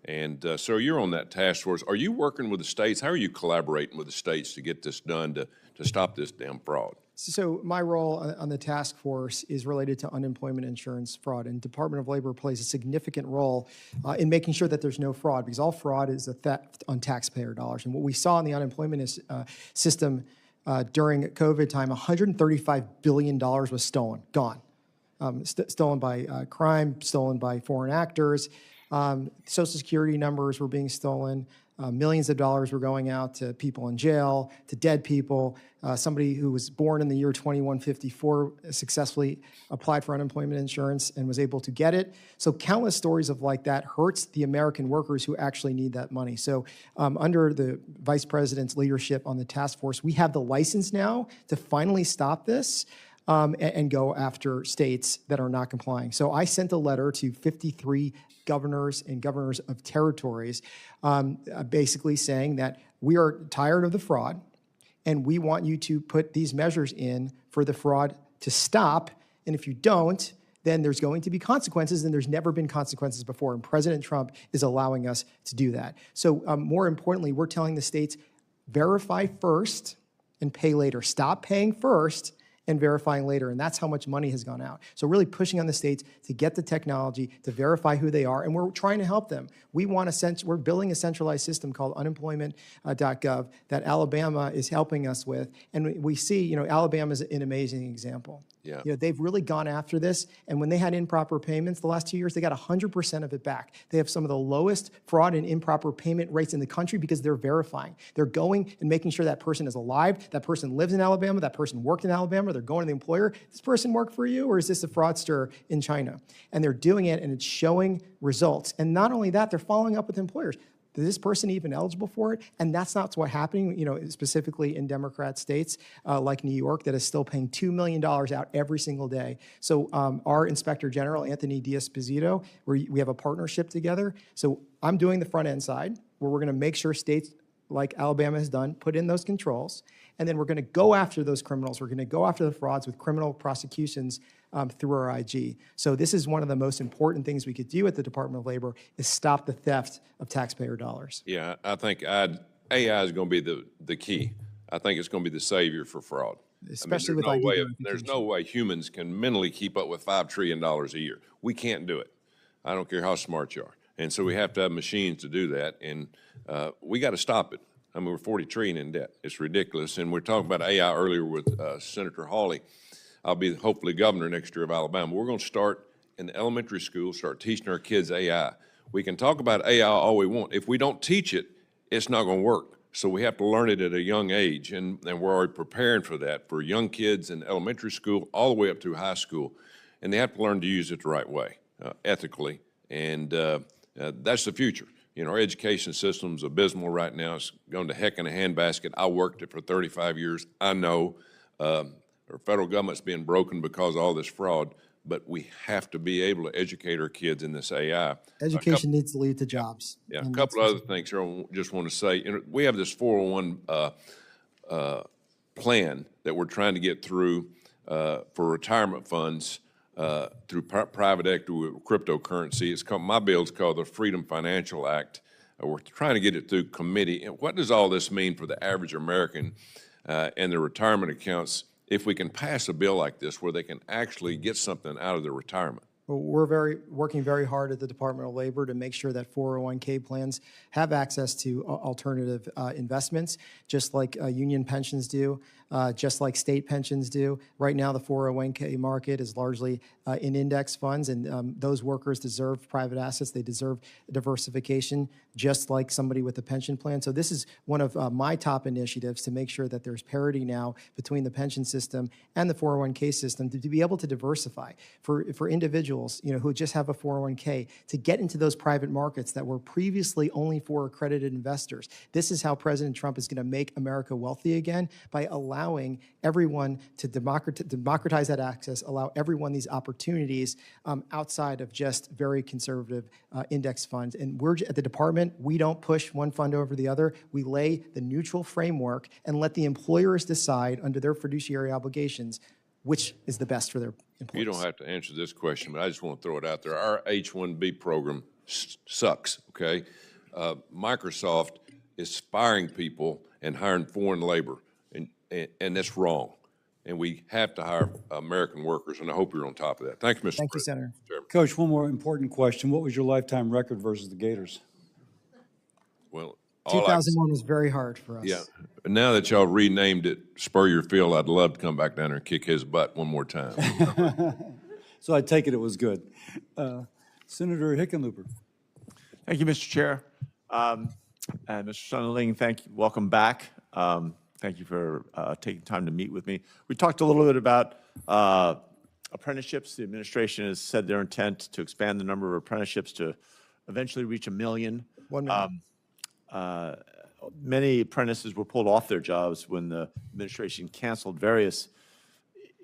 And so you're on that task force. Are you working with the states? How are you collaborating with the states to get this done to stop this damn fraud? So my role on the task force is related to unemployment insurance fraud, and Department of Labor plays a significant role in making sure that there's no fraud, because all fraud is a theft on taxpayer dollars. And what we saw in the unemployment system during COVID time, $135 billion was stolen, gone. Stolen by crime, stolen by foreign actors. Social Security numbers were being stolen. Millions of dollars were going out to people in jail, to dead people. Somebody who was born in the year 2154 successfully applied for unemployment insurance and was able to get it. So countless stories of like that hurts the American workers who actually need that money. So under the Vice President's leadership on the task force, we have the license now to finally stop this. And go after states that are not complying. So I sent a letter to 53 governors and governors of territories basically saying that we are tired of the fraud and we want you to put these measures in for the fraud to stop. And if you don't, then there's going to be consequences, and there's never been consequences before. And President Trump is allowing us to do that. So more importantly, we're telling the states, verify first and pay later. Stop paying first and verifying later, and that's how much money has gone out. So really pushing on the states to get the technology, to verify who they are, and we're trying to help them. We're building a centralized system called unemployment.gov that Alabama is helping us with, and we see, you know, Alabama is an amazing example. Yeah. You know, they've really gone after this, and when they had improper payments the last 2 years, they got 100% of it back. They have some of the lowest fraud and improper payment rates in the country because they're verifying. They're going and making sure that person is alive, that person lives in Alabama, that person worked in Alabama, they're going to the employer, this person work for you, or is this a fraudster in China? And they're doing it, and it's showing results. And not only that, they're following up with employers. Is this person even eligible for it? And that's not what's happening, you know, specifically in Democrat states like New York that is still paying $2 million out every single day. So our Inspector General, Anthony D'Esposito, we have a partnership together. So I'm doing the front end side where we're going to make sure states like Alabama has done, put in those controls, and then we're going to go after those criminals. We're going to go after the frauds with criminal prosecutions through our IG. So this is one of the most important things we could do at the Department of Labor is stop the theft of taxpayer dollars. Yeah, I think AI is going to be the key. I think it's going to be the savior for fraud. Especially with there's ID no way verification. there's no way humans can mentally keep up with $5 trillion a year. We can't do it. I don't care how smart you are. And so we have to have machines to do that, and we got to stop it. I mean, we're $40 trillion in debt. It's ridiculous. And we're talking about AI earlier with Senator Hawley. I'll be hopefully governor next year of Alabama. We're going to start in the elementary school, start teaching our kids AI. We can talk about AI all we want. If we don't teach it, it's not going to work. So we have to learn it at a young age, and we're already preparing for that for young kids in elementary school all the way up through high school. And they have to learn to use it the right way, ethically, and that's the future. You know, our education system's abysmal right now. It's going to heck in a handbasket. I worked it for 35 years. I know our federal government's being broken because of all this fraud, but we have to be able to educate our kids in this AI. Education needs to lead to jobs. Yeah, a couple of other things here I just want to say. You know, we have this 401 plan that we're trying to get through for retirement funds through private equity with cryptocurrency. It's called, my bill's called the Freedom Financial Act. We're trying to get it through committee. And what does all this mean for the average American and their retirement accounts if we can pass a bill like this where they can actually get something out of their retirement? Well, we're working very hard at the Department of Labor to make sure that 401k plans have access to alternative investments, just like union pensions do, just like state pensions do. Right now, the 401k market is largely in index funds, and those workers deserve private assets. They deserve diversification, just like somebody with a pension plan. So this is one of my top initiatives to make sure that there's parity now between the pension system and the 401k system to be able to diversify for individuals, you know, who just have a 401k to get into those private markets that were previously only for accredited investors. This is how President Trump is going to make America wealthy again, by allowing everyone to democratize that access, allow everyone these opportunities outside of just very conservative index funds. And we're at the department, we don't push one fund over the other. We lay the neutral framework and let the employers decide under their fiduciary obligations which is the best for their employees. You don't have to answer this question, but I just want to throw it out there. Our H-1B program sucks, okay? Microsoft is firing people and hiring foreign labor, and that's wrong. And we have to hire American workers, and I hope you're on top of that. Thank you, Mr. Thank you, President. Senator. Coach, one more important question. What was your lifetime record versus the Gators? Well, 2001 was very hard for us. Yeah. Now that y'all renamed it Spurrier Field, I'd love to come back down there and kick his butt one more time. So I take it was good. Senator Hickenlooper. Thank you, Mr. Chair. And Mr. Sonderling, thank you. Welcome back. Thank you for taking time to meet with me. We talked a little bit about apprenticeships. The administration has said their intent to expand the number of apprenticeships to eventually reach 1 million. 1 million. Many apprentices were pulled off their jobs when the administration canceled various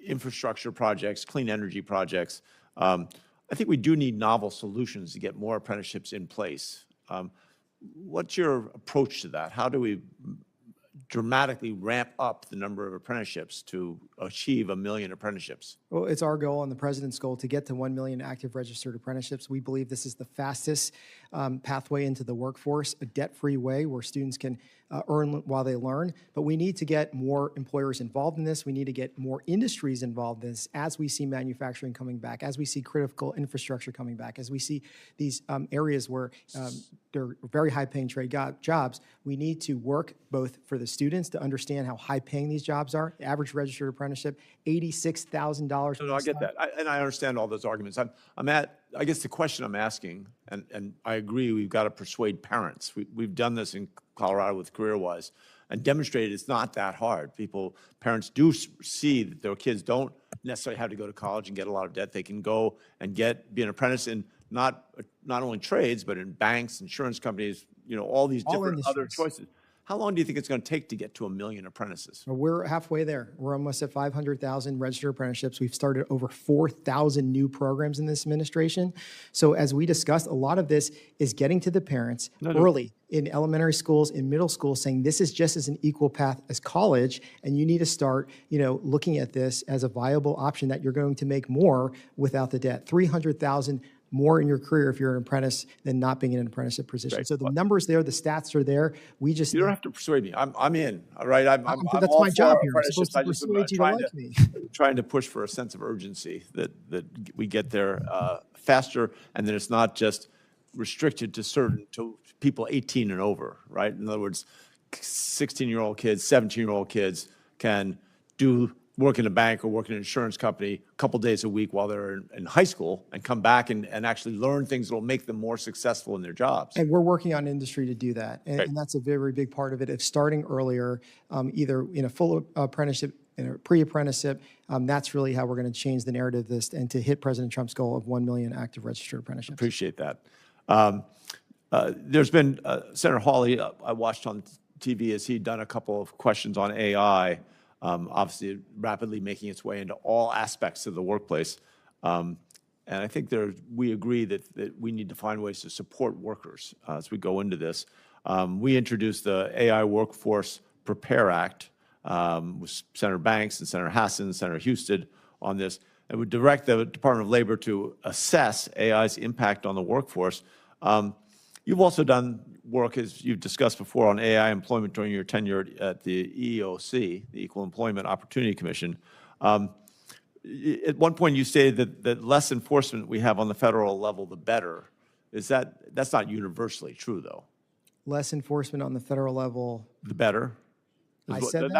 infrastructure projects, clean energy projects. I think we do need novel solutions to get more apprenticeships in place. What's your approach to that? How do we dramatically ramp up the number of apprenticeships to achieve 1 million apprenticeships? Well, it's our goal and the president's goal to get to 1 million active registered apprenticeships. We believe this is the fastest pathway into the workforce, a debt-free way where students can earn while they learn. But we need to get more employers involved in this. We need to get more industries involved in this as we see manufacturing coming back, as we see critical infrastructure coming back, as we see these areas where they're very high-paying trade jobs. We need to work both for the students to understand how high-paying these jobs are. The average registered apprenticeship, $86,000. No, I get that, and I understand all those arguments. I guess the question I'm asking, and I agree, we've got to persuade parents. We've done this in Colorado with CareerWise and demonstrated it's not that hard. Parents do see that their kids don't necessarily have to go to college and get a lot of debt. They can go and be an apprentice in not only trades, but in banks, insurance companies, all these different other choices. How long do you think it's going to take to get to 1 million apprentices? We're halfway there. We're almost at 500,000 registered apprenticeships. We've started over 4,000 new programs in this administration. So as we discussed, a lot of this is getting to the parents early in elementary schools, in middle school, saying this is just as an equal path as college, and you need to start, looking at this as a viable option that you're going to make more without the debt. 300,000 more in your career if you're an apprentice than not being in an apprenticeship position. Right. So the numbers there, the stats are there. We just You don't have to persuade me. I'm in. All right. I'm that's all my for job here. I'm apprenticeships. supposed to I just persuade you to like me. trying to push for a sense of urgency that we get there faster, and that it's not just restricted to people 18 and over. Right. In other words, 16-year-old kids, 17-year-old kids can work in a bank or work in an insurance company a couple days a week while they're in high school and come back and actually learn things that will make them more successful in their jobs. And we're working on industry to do that. And that's a very big part of it, of starting earlier, either in a full apprenticeship, in a pre-apprenticeship. That's really how we're going to change the narrative of this and to hit President Trump's goal of 1 million active registered apprenticeships. Appreciate that. There's been, Senator Hawley, I watched on TV as he'd done a couple of questions on AI, obviously rapidly making its way into all aspects of the workplace. And I think we agree that we need to find ways to support workers as we go into this. We introduced the AI Workforce Prepare Act with Senator Banks and Senator Hassan and Senator Husted on this. And would direct the Department of Labor to assess AI's impact on the workforce. You've also done work, as you've discussed before, on AI employment during your tenure at the EEOC, the Equal Employment Opportunity Commission. At one point, you stated that less enforcement we have on the federal level, the better. That's not universally true, though? Less enforcement on the federal level. The better? I said that?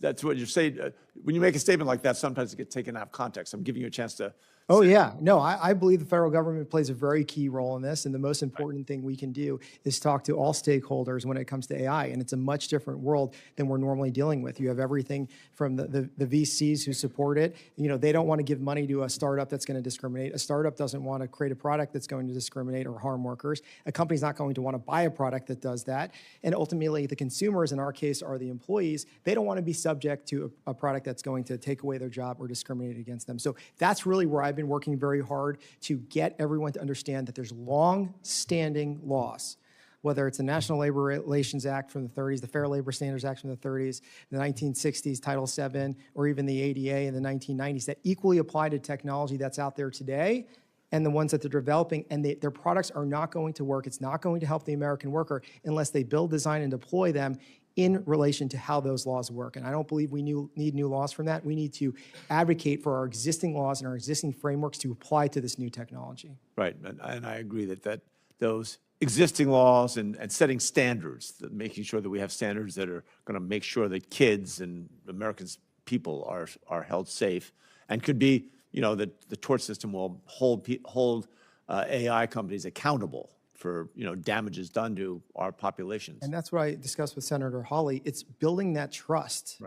That's what you're saying. When you make a statement like that, sometimes it gets taken out of context. I'm giving you a chance to. Oh, yeah. No, I believe the federal government plays a very key role in this. And the most important thing we can do is talk to all stakeholders when it comes to AI. And it's a much different world than we're normally dealing with. You have everything from the VCs who support it. They don't want to give money to a startup that's going to discriminate. A startup doesn't want to create a product that's going to discriminate or harm workers. A company's not going to want to buy a product that does that. And ultimately, the consumers, in our case, are the employees. They don't want to be subject to a product that's going to take away their job or discriminate against them. So that's really where I've been working very hard to get everyone to understand that there's long-standing laws, whether it's the National Labor Relations Act from the 30s, the Fair Labor Standards Act from the 30s, the 1960s, Title VII, or even the ADA in the 1990s, that equally apply to technology that's out there today and the ones that they're developing, and their products are not going to work. It's not going to help the American worker unless they build, design, and deploy them in relation to how those laws work. And I don't believe we need new laws from that. We need to advocate for our existing laws and our existing frameworks to apply to this new technology. Right, and I agree that those existing laws and setting standards, making sure that we have standards that are going to make sure that kids and Americans, people are held safe, and could be, that the tort system will hold AI companies accountable for damages done to our populations. And that's what I discussed with Senator Hawley. It's building that trust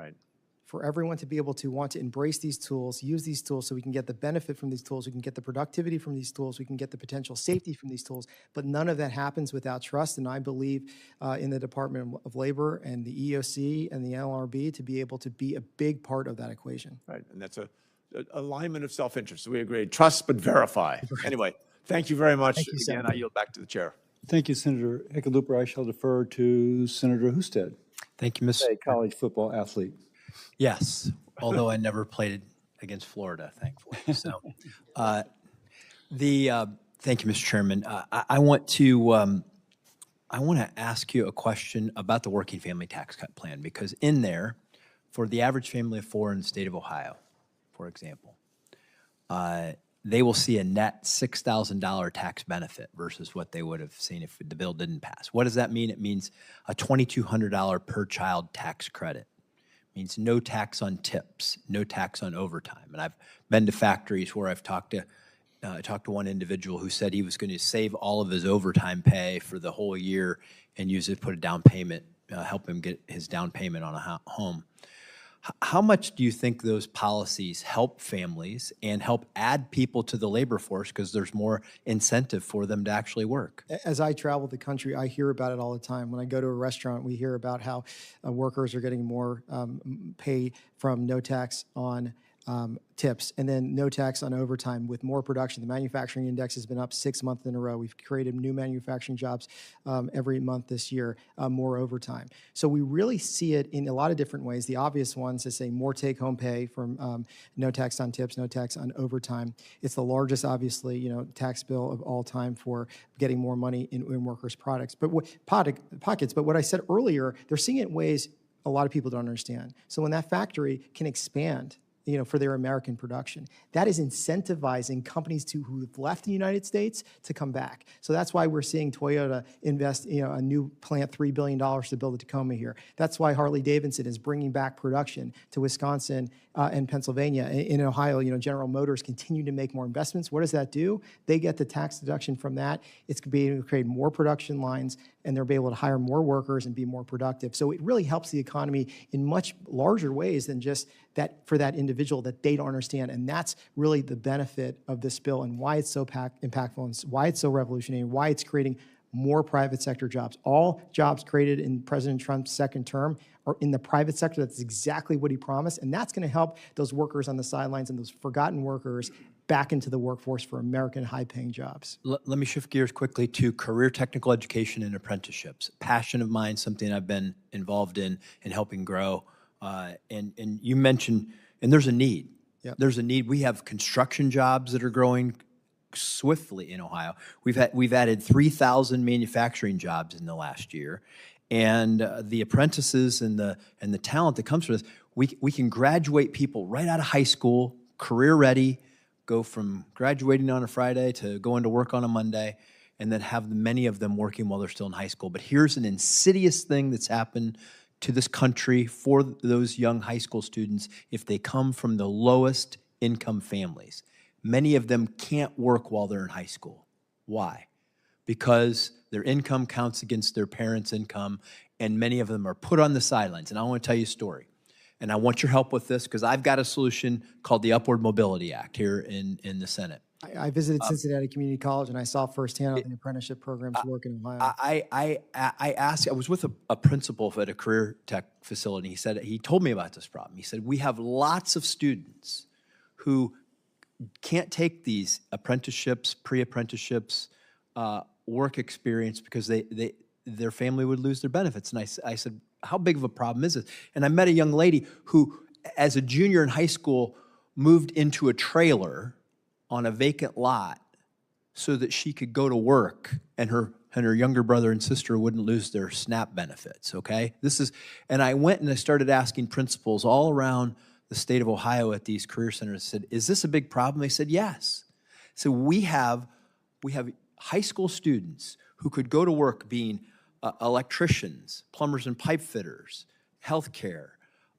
for everyone to be able to want to embrace these tools, use these tools so we can get the benefit from these tools, we can get the productivity from these tools, we can get the potential safety from these tools. But none of that happens without trust. And I believe in the Department of Labor and the EEOC and the NLRB to be able to be a big part of that equation. Right, and that's an alignment of self-interest. So we agree, trust but verify. Anyway. Thank you very much. Thank you, Again, I yield back to the chair. Thank you, Senator Hickenlooper. I shall defer to Senator Husted, Thank you, Mr. a college football athlete. Yes, although I never played against Florida, thankfully. So, thank you, Mr. Chairman. I want to ask you a question about the working family tax cut plan, because in there, for the average family of four in the state of Ohio, for example, they will see a net $6,000 tax benefit versus what they would have seen if the bill didn't pass. What does that mean? It means a $2,200 per child tax credit. It means no tax on tips, no tax on overtime. And I've been to factories where I've talked to one individual who said he was going to save all of his overtime pay for the whole year and use it to put a down payment, help him get his down payment on a home. How much do you think those policies help families and help add people to the labor force because there's more incentive for them to actually work? As I travel the country, I hear about it all the time. When I go to a restaurant, we hear about how workers are getting more pay from no tax on tips, and then no tax on overtime with more production. The manufacturing index has been up 6 months in a row. We've created new manufacturing jobs every month this year, more overtime. So we really see it in a lot of different ways. The obvious ones is say more take-home pay from no tax on tips, no tax on overtime. It's the largest, obviously, tax bill of all time for getting more money in workers' pockets. But what I said earlier, they're seeing it in ways a lot of people don't understand. So when that factory can expand for their American production, that is incentivizing companies who have left the United States to come back. So that's why we're seeing Toyota invest, a new plant, $3 billion to build a Tacoma here. That's why Harley-Davidson is bringing back production to Wisconsin and Pennsylvania. In Ohio, General Motors continue to make more investments. What does that do? They get the tax deduction from that. It's going to be able to create more production lines, and they'll be able to hire more workers and be more productive. So it really helps the economy in much larger ways than just that for that individual that they don't understand. And that's really the benefit of this bill and why it's so impactful and why it's so revolutionary and why it's creating more private sector jobs. All jobs created in President Trump's second term are in the private sector. That's exactly what he promised. And that's going to help those workers on the sidelines and those forgotten workers back into the workforce for American high-paying jobs. Let me shift gears quickly to career technical education and apprenticeships. Passion of mine, something I've been involved in and helping grow. And you mentioned, and there's a need. Yep. There's a need. We have construction jobs that are growing swiftly in Ohio. We've added 3,000 manufacturing jobs in the last year, and the apprentices and the talent that comes from this, we can graduate people right out of high school, career ready, go from graduating on a Friday to going to work on a Monday, and then have many of them working while they're still in high school. But here's an insidious thing that's happened to this country for those young high school students if they come from the lowest income families. Many of them can't work while they're in high school. Why? Because their income counts against their parents' income, and many of them are put on the sidelines. And I want to tell you a story. And I want your help with this because I've got a solution called the Upward Mobility Act here in the Senate. I visited Cincinnati Community College, and I saw firsthand how the apprenticeship programs work in Ohio. I was with a principal at a career tech facility. He told me about this problem. He said, we have lots of students who can't take these apprenticeships, pre-apprenticeships, work experience because their family would lose their benefits. And I said, how big of a problem is this? And I met a young lady who, as a junior in high school, moved into a trailer on a vacant lot so that she could go to work and her younger brother and sister wouldn't lose their SNAP benefits, okay? And I went and I started asking principals all around the state of Ohio at these career centers. I said, is this a big problem? They said, yes. So we have high school students who could go to work being electricians, plumbers and pipe fitters, healthcare,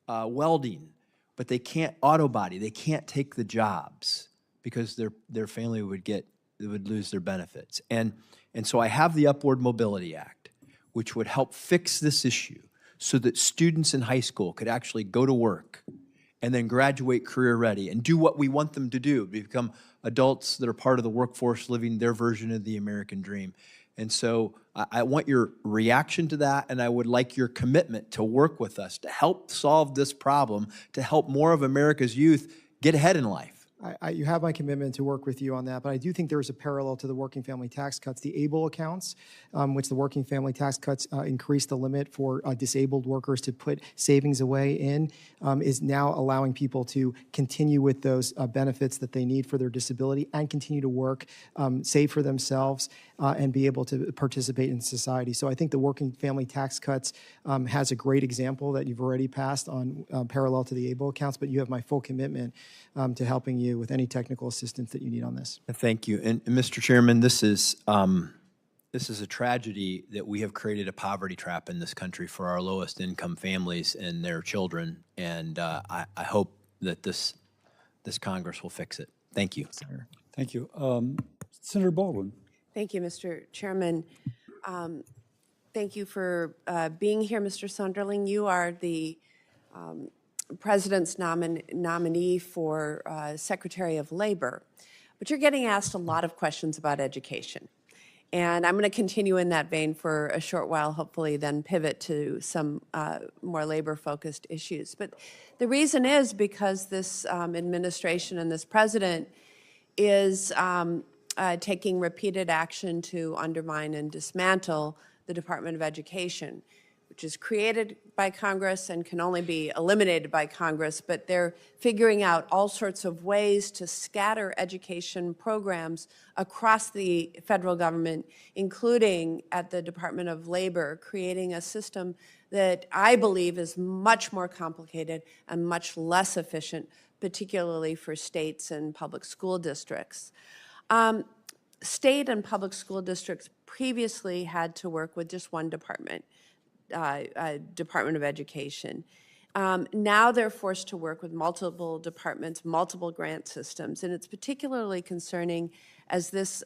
welding, but they can't auto body. They can't take the jobs because their family would lose their benefits. And so I have the Upward Mobility Act, which would help fix this issue so that students in high school could actually go to work and then graduate career ready and do what we want them to do, become adults that are part of the workforce living their version of the American dream. And so I want your reaction to that, and I would like your commitment to work with us to help solve this problem, to help more of America's youth get ahead in life. You have my commitment to work with you on that, but I do think there is a parallel to the working family tax cuts. The ABLE accounts, which the working family tax cuts increased the limit for disabled workers to put savings away in, is now allowing people to continue with those benefits that they need for their disability and continue to work, save for themselves, and be able to participate in society. So I think the working family tax cuts has a great example that you've already passed on parallel to the ABLE accounts, but you have my full commitment to helping you with any technical assistance that you need on this. Thank you. And Mr. Chairman, this is a tragedy that we have created a poverty trap in this country for our lowest income families and their children. And I hope that this Congress will fix it. Thank you. Senator. Thank you. Senator Baldwin. Thank you, Mr. Chairman. Thank you for being here, Mr. Sonderling. You are the President's nominee for Secretary of Labor, but you're getting asked a lot of questions about education. And I'm going to continue in that vein for a short while, hopefully then pivot to some more labor-focused issues. But the reason is because this administration and this president is taking repeated action to undermine and dismantle the Department of Education, which is created by Congress and can only be eliminated by Congress, but they're figuring out all sorts of ways to scatter education programs across the federal government, including at the Department of Labor, creating a system that I believe is much more complicated and much less efficient, particularly for states and public school districts. State and public school districts previously had to work with just one department, Department of Education. Now they're forced to work with multiple departments, multiple grant systems, and it's particularly concerning as this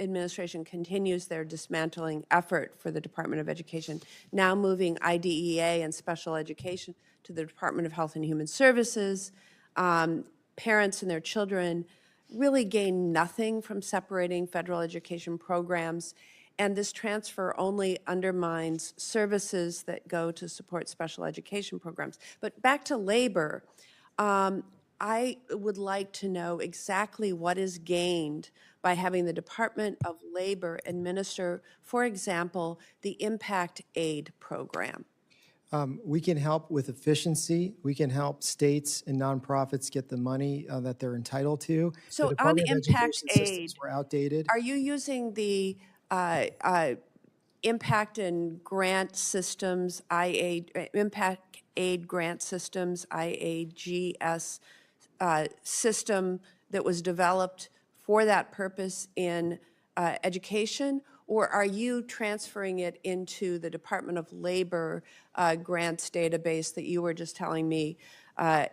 administration continues their dismantling effort for the Department of Education, now moving IDEA and special education to the Department of Health and Human Services. Parents and their children really gain nothing from separating federal education programs, and this transfer only undermines services that go to support special education programs. But back to labor, I would like to know exactly what is gained by having the Department of Labor administer, for example, the Impact Aid program. We can help with efficiency. We can help states and nonprofits get the money that they're entitled to. So The Department on of Impact Education Aid, systems were outdated. are you using the Impact and Grant Systems, Impact Aid Grant Systems, IAGS system that was developed for that purpose in education? Or are you transferring it into the Department of Labor grants database that you were just telling me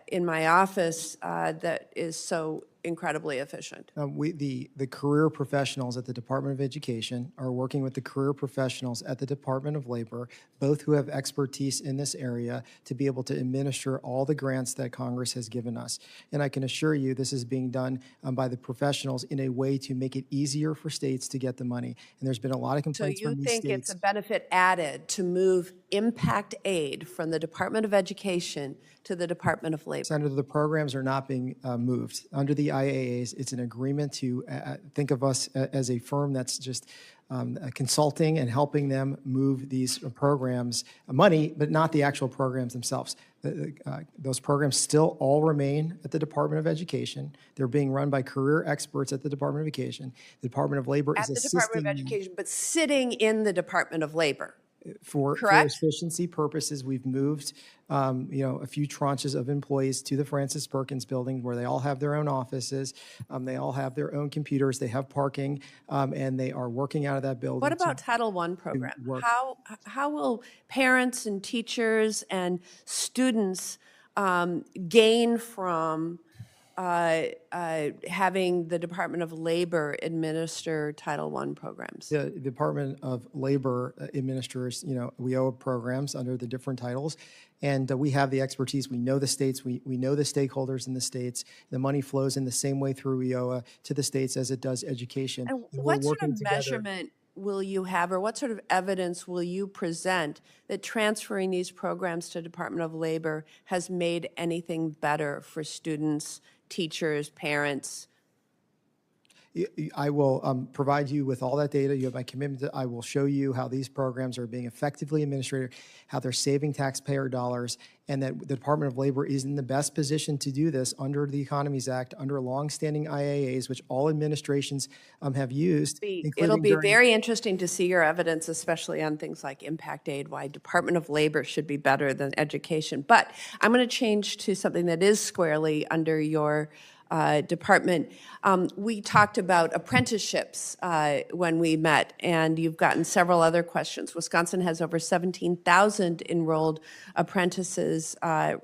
in my office that is so incredibly efficient? The career professionals at the Department of Education are working with the career professionals at the Department of Labor, both who have expertise in this area, to be able to administer all the grants that Congress has given us. And I can assure you this is being done by the professionals in a way to make it easier for states to get the money. And there's been a lot of So complaints you from these think states. it's a benefit added to move Impact Aid from the Department of Education to the Department of Labor? Senator, the programs are not being moved. Under the IAAs, it's an agreement to think of us as a firm that's just consulting and helping them move these programs, money, but not the actual programs themselves. Those programs still all remain at the Department of Education. They're being run by career experts at the Department of Education. The Department of Labor is At the assisting Department of them. Education, but sitting in the Department of Labor. For Correct? efficiency purposes, we've moved, a few tranches of employees to the Francis Perkins building where they all have their own offices, they all have their own computers, they have parking, and they are working out of that building. What about Title I program? work. How will parents and teachers and students gain from having the Department of Labor administer Title I programs? The Department of Labor administers, WIOA programs under the different titles, and we have the expertise. We know the states. We know the stakeholders in the states. The money flows in the same way through WIOA to the states as it does education. And we're what sort working of together. measurement will you have, or what sort of evidence will you present that transferring these programs to Department of Labor has made anything better for students, teachers, parents? I will provide you with all that data. You have my commitment. I will show you how these programs are being effectively administered, how they're saving taxpayer dollars, and that the Department of Labor is in the best position to do this under the Economies Act, under longstanding IAAs, which all administrations have used. It'll be very interesting to see your evidence, especially on things like Impact Aid, why Department of Labor should be better than education. But I'm going to change to something that is squarely under your department. We talked about apprenticeships when we met, and you've gotten several other questions. Wisconsin has over 17,000 enrolled apprentices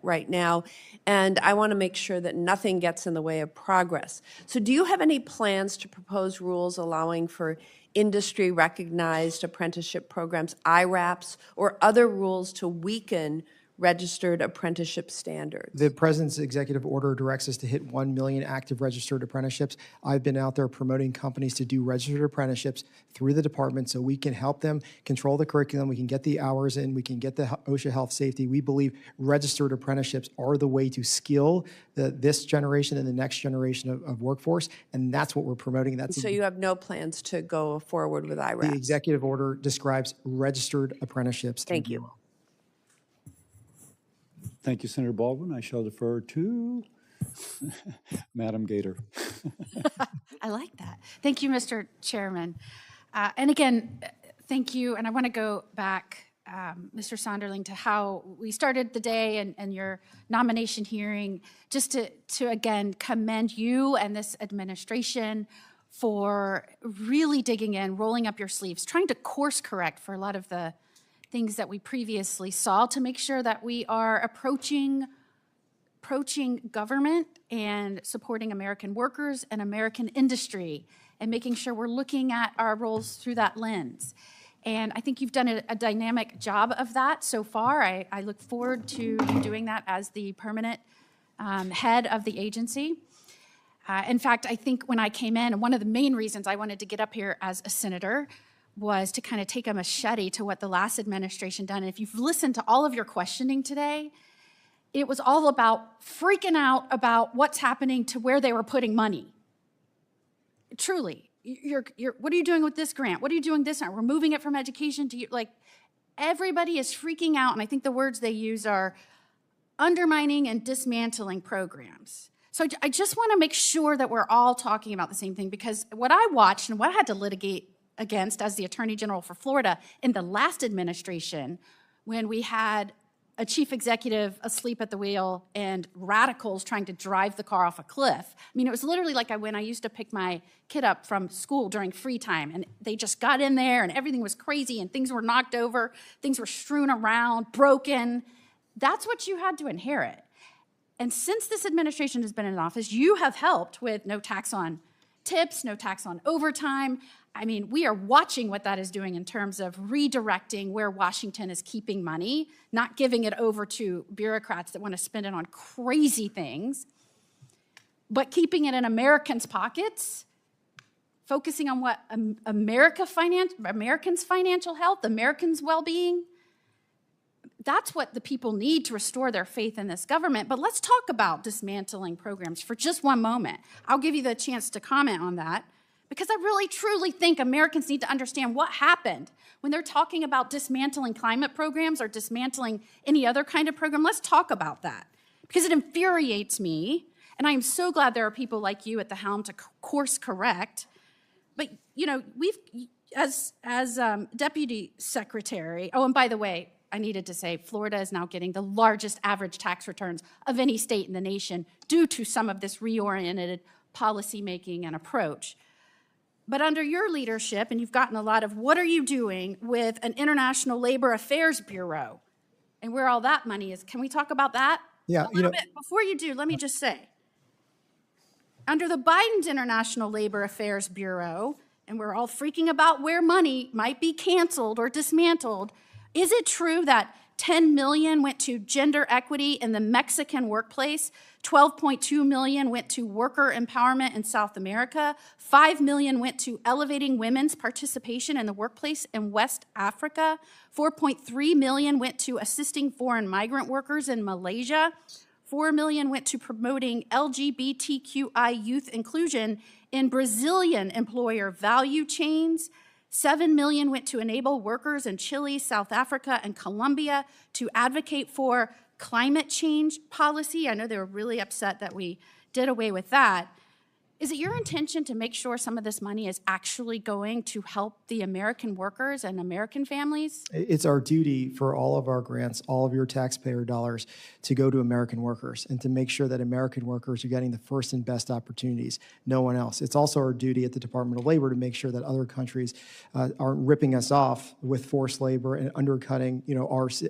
right now, and I want to make sure that nothing gets in the way of progress. So do you have any plans to propose rules allowing for industry-recognized apprenticeship programs, IRAPs, or other rules to weaken registered apprenticeship standards? The President's executive order directs us to hit 1 million active registered apprenticeships. I've been out there promoting companies to do registered apprenticeships through the department so we can help them control the curriculum, we can get the hours in, we can get the OSHA health safety. We believe registered apprenticeships are the way to skill this generation and the next generation of workforce, and that's what we're promoting. So you have no plans to go forward with IRAPs? The executive order describes registered apprenticeships. Thank you. Thank you, Senator Baldwin. I shall defer to Madam Gator. I like that. Thank you, Mr. Chairman. And again, thank you. And I want to go back, Mr. Sonderling, to how we started the day and your nomination hearing, just to again commend you and this administration for really digging in, rolling up your sleeves, trying to course correct for a lot of the things that we previously saw to make sure that we are approaching government and supporting American workers and American industry and making sure we're looking at our roles through that lens. And I think you've done a dynamic job of that so far. I look forward to you doing that as the permanent head of the agency. In fact, I think when I came in, and one of the main reasons I wanted to get up here as a senator was to kind of take a machete to what the last administration done. And if you've listened to all of your questioning today, it was all about freaking out about what's happening to where they were putting money. Truly, what are you doing with this grant? What are you doing this grant? We're moving it from education to, like, everybody is freaking out. And I think the words they use are undermining and dismantling programs. So I just want to make sure that we're all talking about the same thing, because what I watched and what I had to litigate against as the Attorney General for Florida in the last administration, when we had a chief executive asleep at the wheel and radicals trying to drive the car off a cliff. I mean, it was literally like when I used to pick my kid up from school during free time, and they just got in there and everything was crazy and things were knocked over, things were strewn around, broken. That's what you had to inherit. And since this administration has been in office, you have helped with no tax on tips, no tax on overtime. I mean, we are watching what that is doing in terms of redirecting where Washington is keeping money, not giving it over to bureaucrats that want to spend it on crazy things, but keeping it in Americans' pockets, focusing on what Americans' financial health, Americans' well-being. That's what the people need to restore their faith in this government. But let's talk about dismantling programs for just one moment. I'll give you the chance to comment on that, because I really, truly think Americans need to understand what happened when they're talking about dismantling climate programs or dismantling any other kind of program. Let's talk about that, because it infuriates me, and I am so glad there are people like you at the helm to course correct. But, you know, as Deputy Secretary, oh, and by the way, I needed to say, Florida is now getting the largest average tax returns of any state in the nation due to some of this reoriented policymaking and approach. But under your leadership, and you've gotten a lot of, what are you doing with an International Labor Affairs Bureau and where all that money is? Can we talk about that? Yeah, a little bit? Before you do, let me just say, under the Biden's International Labor Affairs Bureau, and we're all freaking about where money might be canceled or dismantled, is it true that $10 million went to gender equity in the Mexican workplace, $12.2 million went to worker empowerment in South America, $5 million went to elevating women's participation in the workplace in West Africa, $4.3 million went to assisting foreign migrant workers in Malaysia, $4 million went to promoting LGBTQI youth inclusion in Brazilian employer value chains, $7 million went to enable workers in Chile, South Africa, and Colombia to advocate for climate change policy. I know they were really upset that we did away with that. Is it your intention to make sure some of this money is actually going to help the American workers and American families? It's our duty for all of our grants, all of your taxpayer dollars, to go to American workers and to make sure that American workers are getting the first and best opportunities, no one else. It's also our duty at the Department of Labor to make sure that other countries aren't ripping us off with forced labor and undercutting,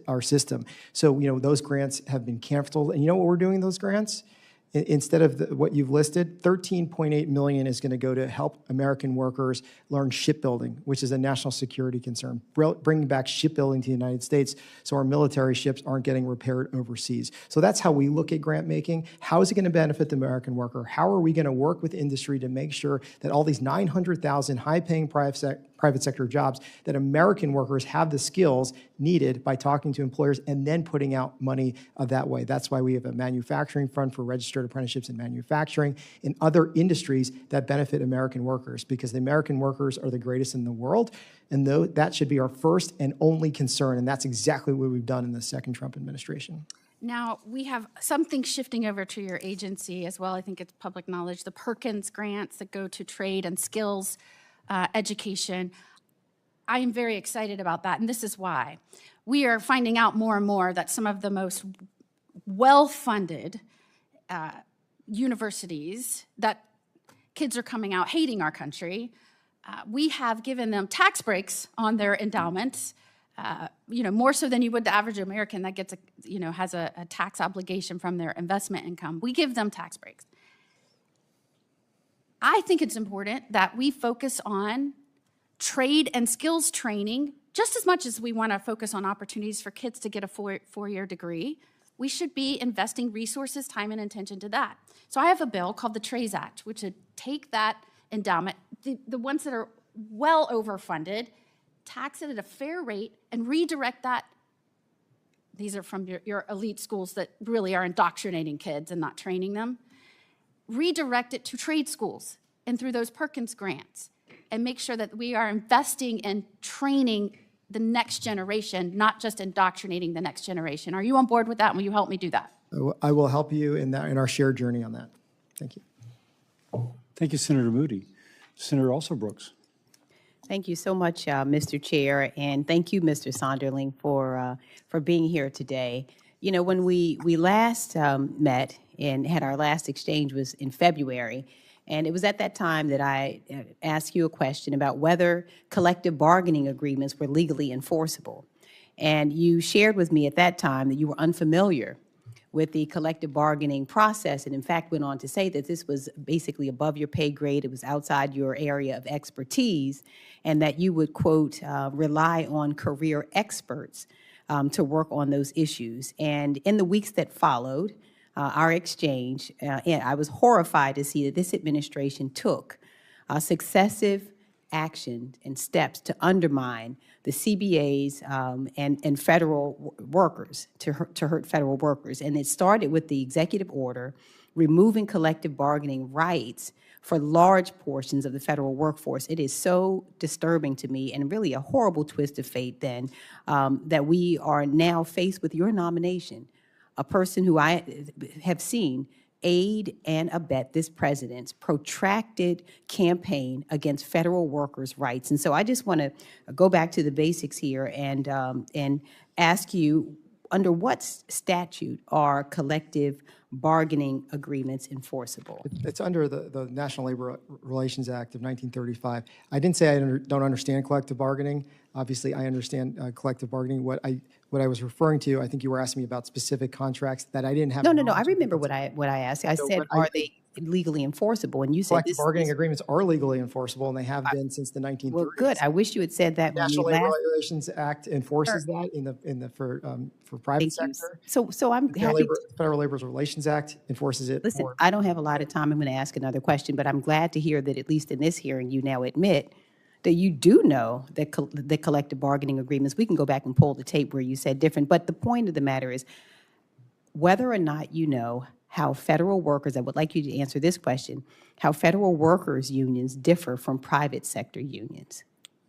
our system. So, those grants have been canceled. And you know what we're doing those grants? Instead of what you've listed, $13.8 million is going to go to help American workers learn shipbuilding, which is a national security concern, bringing back shipbuilding to the United States so our military ships aren't getting repaired overseas. So that's how we look at grant making. How is it going to benefit the American worker? How are we going to work with industry to make sure that all these 900,000 high-paying private sector jobs, that American workers have the skills needed by talking to employers and then putting out money that way? That's why we have a manufacturing fund for registered apprenticeships in manufacturing and other industries that benefit American workers, because the American workers are the greatest in the world, and that should be our first and only concern, and that's exactly what we've done in the second Trump administration. Now, we have something shifting over to your agency as well. I think it's public knowledge, the Perkins grants that go to trade and skills education. I am very excited about that, and this is why. We are finding out more and more that some of the most well-funded universities that kids are coming out hating our country, we have given them tax breaks on their endowments, more so than you would the average American that gets has a tax obligation from their investment income. We give them tax breaks. I think it's important that we focus on trade and skills training just as much as we want to focus on opportunities for kids to get a four-year degree. We should be investing resources, time, and attention to that. So I have a bill called the TRAIS Act, which would take that endowment, the ones that are well overfunded, tax it at a fair rate, and redirect that. These are from your elite schools that really are indoctrinating kids and not training them. Redirect it to trade schools and through those Perkins grants, and make sure that we are investing in training the next generation, not just indoctrinating the next generation. Are you on board with that? Will you help me do that? I will help you in our shared journey on that. Thank you. Thank you, Senator Moody. Senator Brooks. Thank you so much, Mr. Chair, and thank you, Mr. Sonderling, for being here today. When we last met and had our last exchange was in February, and it was at that time that I asked you a question about whether collective bargaining agreements were legally enforceable. And you shared with me at that time that you were unfamiliar with the collective bargaining process, and in fact went on to say that this was basically above your pay grade, it was outside your area of expertise, and that you would, quote, rely on career experts to work on those issues. And in the weeks that followed our exchange, and I was horrified to see that this administration took successive action and steps to undermine the CBAs and federal workers, to hurt federal workers. And it started with the executive order removing collective bargaining rights for large portions of the federal workforce. It is so disturbing to me, and really a horrible twist of fate then, that we are now faced with your nomination, a person who I have seen aid and abet this president's protracted campaign against federal workers' rights. And so I just want to go back to the basics here and ask you, under what statute are collective bargaining agreements enforceable? It's under the National Labor Relations Act of 1935. I didn't say I don't understand collective bargaining. Obviously, I understand collective bargaining. What I was referring to, I think you were asking me about specific contracts that I didn't have. No. I remember what I asked. I said, are they legally enforceable? And you said collective bargaining agreements are legally enforceable, and they have been since the 1930s. Well, good. I wish you had said that. National Labor Relations Act enforces that for private sector. So I'm happy. Federal Labor Relations Act enforces it. Listen, I don't have a lot of time. I'm going to ask another question, but I'm glad to hear that at least in this hearing, you now admit that you do know that the collective bargaining agreements, we can go back and pull the tape where you said different, but the point of the matter is whether or not you know how federal workers, I would like you to answer this question, how federal workers unions differ from private sector unions.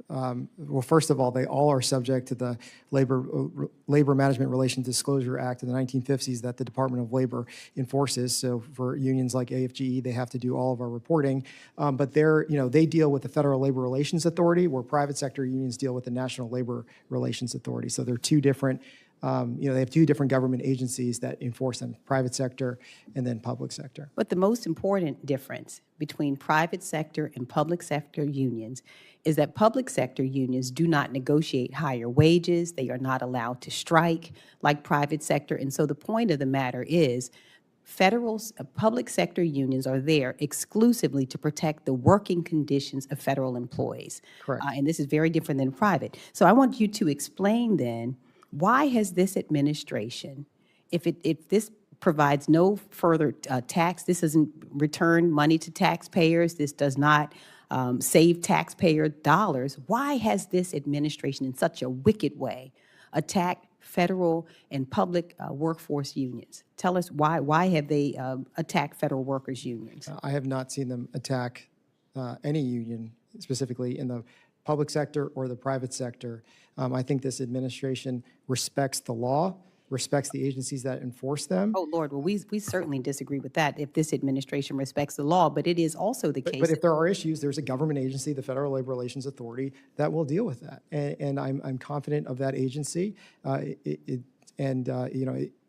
Well, first of all, they all are subject to the Labor Management Relations Disclosure Act of the 1950s that the Department of Labor enforces. So for unions like AFGE, they have to do all of our reporting. But they deal with the Federal Labor Relations Authority, where private sector unions deal with the National Labor Relations Authority. So they're two different. They have two different government agencies that enforce them, private sector and then public sector. But the most important difference between private sector and public sector unions is that public sector unions do not negotiate higher wages. They are not allowed to strike like private sector. And so the point of the matter is public sector unions are there exclusively to protect the working conditions of federal employees. Correct. And this is very different than private. So I want you to explain then, why has this administration, if this provides no further tax, this doesn't return money to taxpayers, this does not save taxpayer dollars, why has this administration in such a wicked way attacked federal and public workforce unions? Tell us why have they attacked federal workers' unions? I have not seen them attack any union, specifically in the public sector or the private sector. I think this administration respects the law, respects the agencies that enforce them. Oh, Lord, well, we certainly disagree with that if this administration respects the law, but it is also the case. But if there are issues, there's a government agency, the Federal Labor Relations Authority, that will deal with that. And I'm confident of that agency.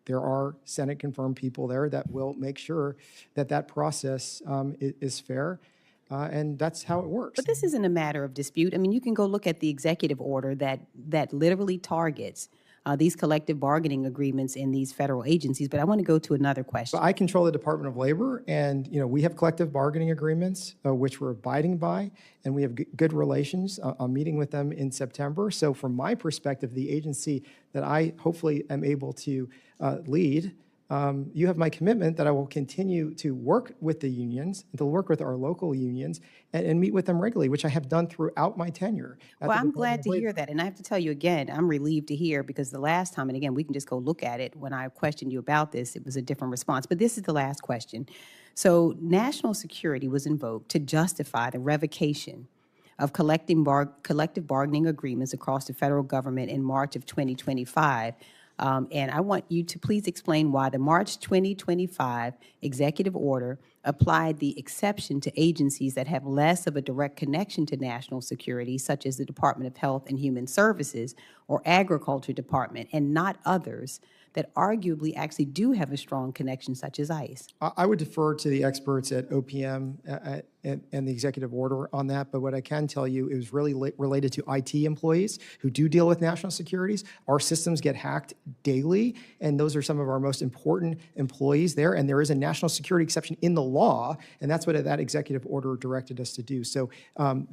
There are Senate-confirmed people there that will make sure that that process is fair. And that's how it works. But this isn't a matter of dispute. I mean, you can go look at the executive order that literally targets these collective bargaining agreements in these federal agencies. But I want to go to another question. But I control the Department of Labor, and we have collective bargaining agreements which we're abiding by, and we have good relations. I'm meeting with them in September. So from my perspective, the agency that I hopefully am able to lead, you have my commitment that I will continue to work with the unions, and to work with our local unions, and meet with them regularly, which I have done throughout my tenure. Well, I'm glad to hear that. And I have to tell you again, I'm relieved to hear, because the last time, and again, we can just go look at it, when I questioned you about this, it was a different response. But this is the last question. So national security was invoked to justify the revocation of collective bargaining agreements across the federal government in March of 2025. And I want you to please explain why the March 2025 executive order applied the exception to agencies that have less of a direct connection to national security, such as the Department of Health and Human Services or Agriculture Department, and not others that arguably actually do have a strong connection, such as ICE. I would defer to the experts at OPM and the executive order on that, but what I can tell you is really related to IT employees who do deal with national securities. Our systems get hacked daily, and those are some of our most important employees there, and there is a national security exception in the law, and that's what that executive order directed us to do. So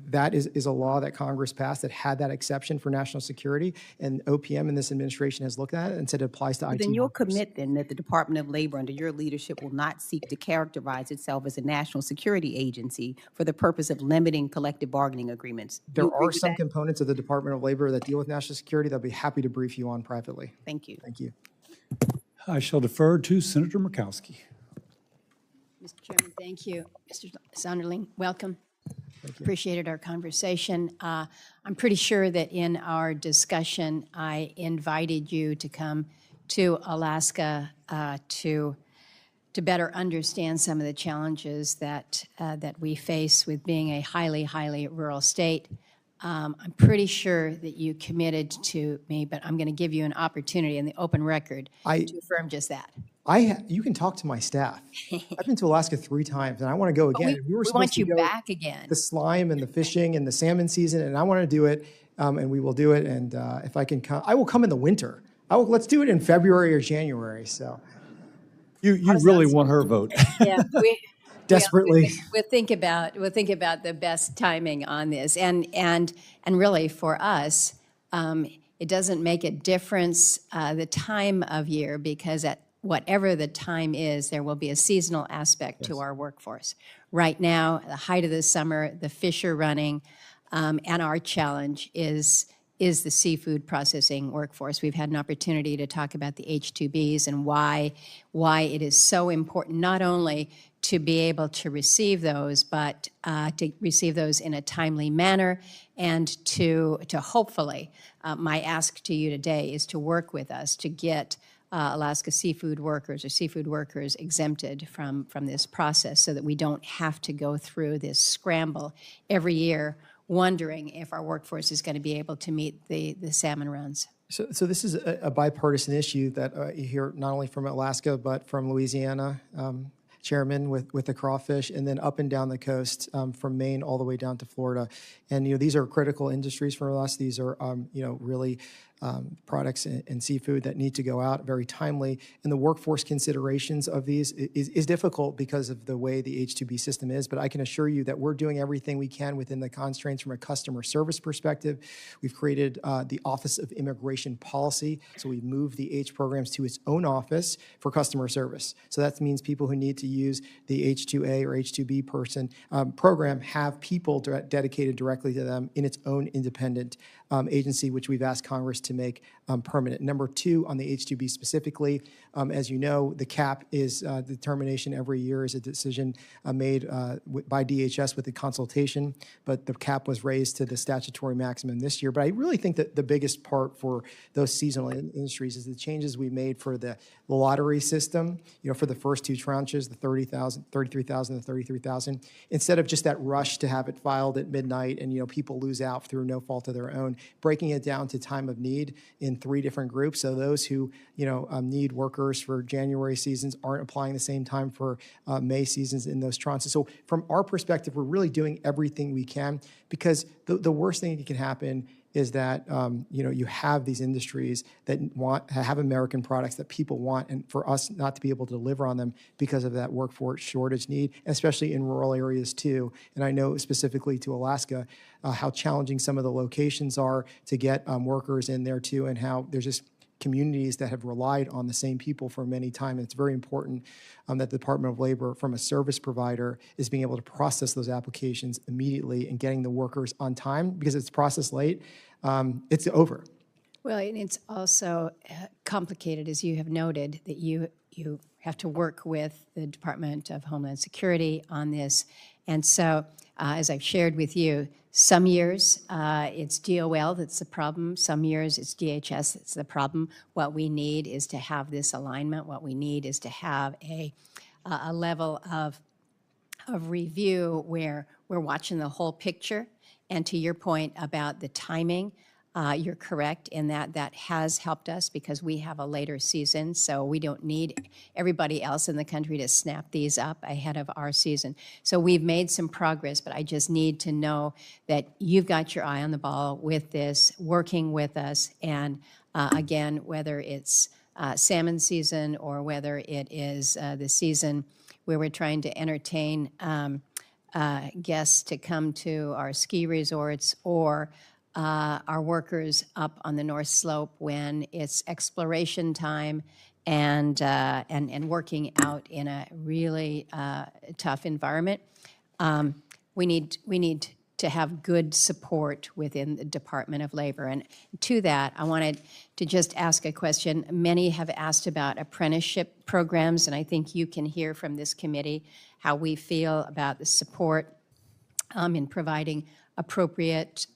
that is a law that Congress passed that had that exception for national security, and OPM in this administration has looked at it and said it applies to IT. Then you'll commit then that the Department of Labor under your leadership will not seek to characterize itself as a national security agency for the purpose of limiting collective bargaining agreements. There are some components of the Department of Labor that deal with national security that I'll be happy to brief you on privately. Thank you. Thank you. I shall defer to Senator Murkowski. Mr. Chairman, thank you. Mr. Sonderling, welcome. Appreciated our conversation. I'm pretty sure that in our discussion, I invited you to come to Alaska to better understand some of the challenges that we face with being a highly, highly rural state. I'm pretty sure that you committed to me, but I'm going to give you an opportunity in the open record to affirm just that. You can talk to my staff. I've been to Alaska 3 times, and I want to go again. We want you back again. The slime and the fishing and the salmon season, and I want to do it, and we will do it. And if I can come, I will come in the winter. Let's do it in February or January. So you really want her vote. Yeah, desperately. We'll think about the best timing on this, and really for us, it doesn't make a difference the time of year, because at whatever the time is, there will be a seasonal aspect to our workforce. Right now, the height of the summer, the fish are running, and our challenge is the seafood processing workforce. We've had an opportunity to talk about the H-2Bs and why it is so important not only to be able to receive those, but to receive those in a timely manner, and to hopefully, my ask to you today is to work with us to get Alaska seafood workers or seafood workers exempted from this process, so that we don't have to go through this scramble every year wondering if our workforce is going to be able to meet the salmon runs. So this is a bipartisan issue that you hear not only from Alaska, but from Louisiana, Chairman, with the crawfish, and then up and down the coast from Maine all the way down to Florida. And these are critical industries for us. These are really products and seafood that need to go out, very timely. And the workforce considerations of these is difficult because of the way the H-2B system is, but I can assure you that we're doing everything we can within the constraints from a customer service perspective. We've created the Office of Immigration Policy, so we've moved the H programs to its own office for customer service. So that means people who need to use the H-2A or H-2B program have people dedicated directly to them in its own independent agency, which we've asked Congress to make permanent. Number two, on the H-2B specifically, as you know, the cap is the determination every year is a decision made by DHS with the consultation, but the cap was raised to the statutory maximum this year. But I really think that the biggest part for those seasonal industries is the changes we made for the lottery system, for the first two tranches, the 33,000 and 33,000, instead of just that rush to have it filed at midnight and, people lose out through no fault of their own, breaking it down to time of need in 3 different groups. So those who, need workers for January seasons aren't applying the same time for May seasons in those tranches. So from our perspective, we're really doing everything we can, because the worst thing that can happen is that you have these industries that have American products that people want, and for us not to be able to deliver on them because of that workforce shortage need, especially in rural areas too. And I know specifically to Alaska how challenging some of the locations are to get workers in there too, and how there's just communities that have relied on the same people for many times. And it's very important that the Department of Labor, from a service provider, is being able to process those applications immediately and getting the workers on time, because if it's processed late, it's over. Well, and it's also complicated, as you have noted, that you have to work with the Department of Homeland Security on this. And so, as I've shared with you, some years it's DOL that's the problem. Some years it's DHS that's the problem. What we need is to have this alignment. What we need is to have a level of review where we're watching the whole picture. And to your point about the timing, you're correct in that has helped us because we have a later season, so we don't need everybody else in the country to snap these up ahead of our season. So we've made some progress, but I just need to know that you've got your eye on the ball with this, working with us, and again, whether it's salmon season or whether it is the season where we're trying to entertain guests to come to our ski resorts, or our workers up on the North Slope when it's exploration time and working out in a really tough environment. We need to have good support within the Department of Labor. And to that, I wanted to just ask a question. Many have asked about apprenticeship programs, and I think you can hear from this committee how we feel about the support in providing appropriate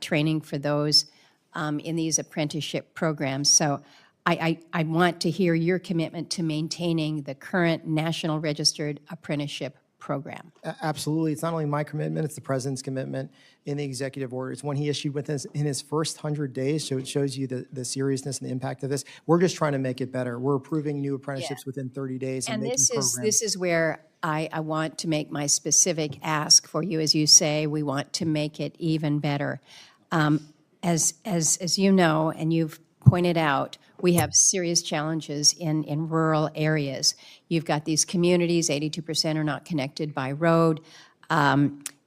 training for those in these apprenticeship programs. So I want to hear your commitment to maintaining the current National Registered Apprenticeship Program. Absolutely. It's not only my commitment, it's the President's commitment in the executive order. It's one he issued in his first 100 days, so it shows you the seriousness and the impact of this. We're just trying to make it better. We're approving new apprenticeships within 30 days and making programs. This is where I want to make my specific ask for you. As you say, we want to make it even better. As you know, and you've pointed out, we have serious challenges in rural areas. You've got these communities, 82% are not connected by road.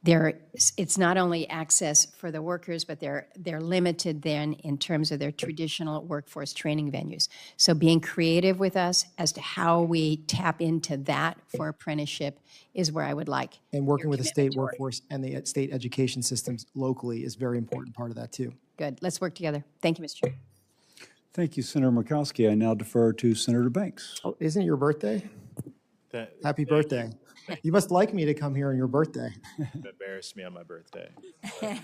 It's not only access for the workers, but they're limited then in terms of their traditional workforce training venues. So being creative with us as to how we tap into that for apprenticeship is where I would like. And working with the state workforce and the state education systems locally is a very important part of that too. Good. Let's work together. Thank you, Mr. Chair. Thank you, Senator Murkowski. I now defer to Senator Banks. Oh, isn't it your birthday? Happy birthday. You must like me to come here on your birthday. Embarrassed me on my birthday. But,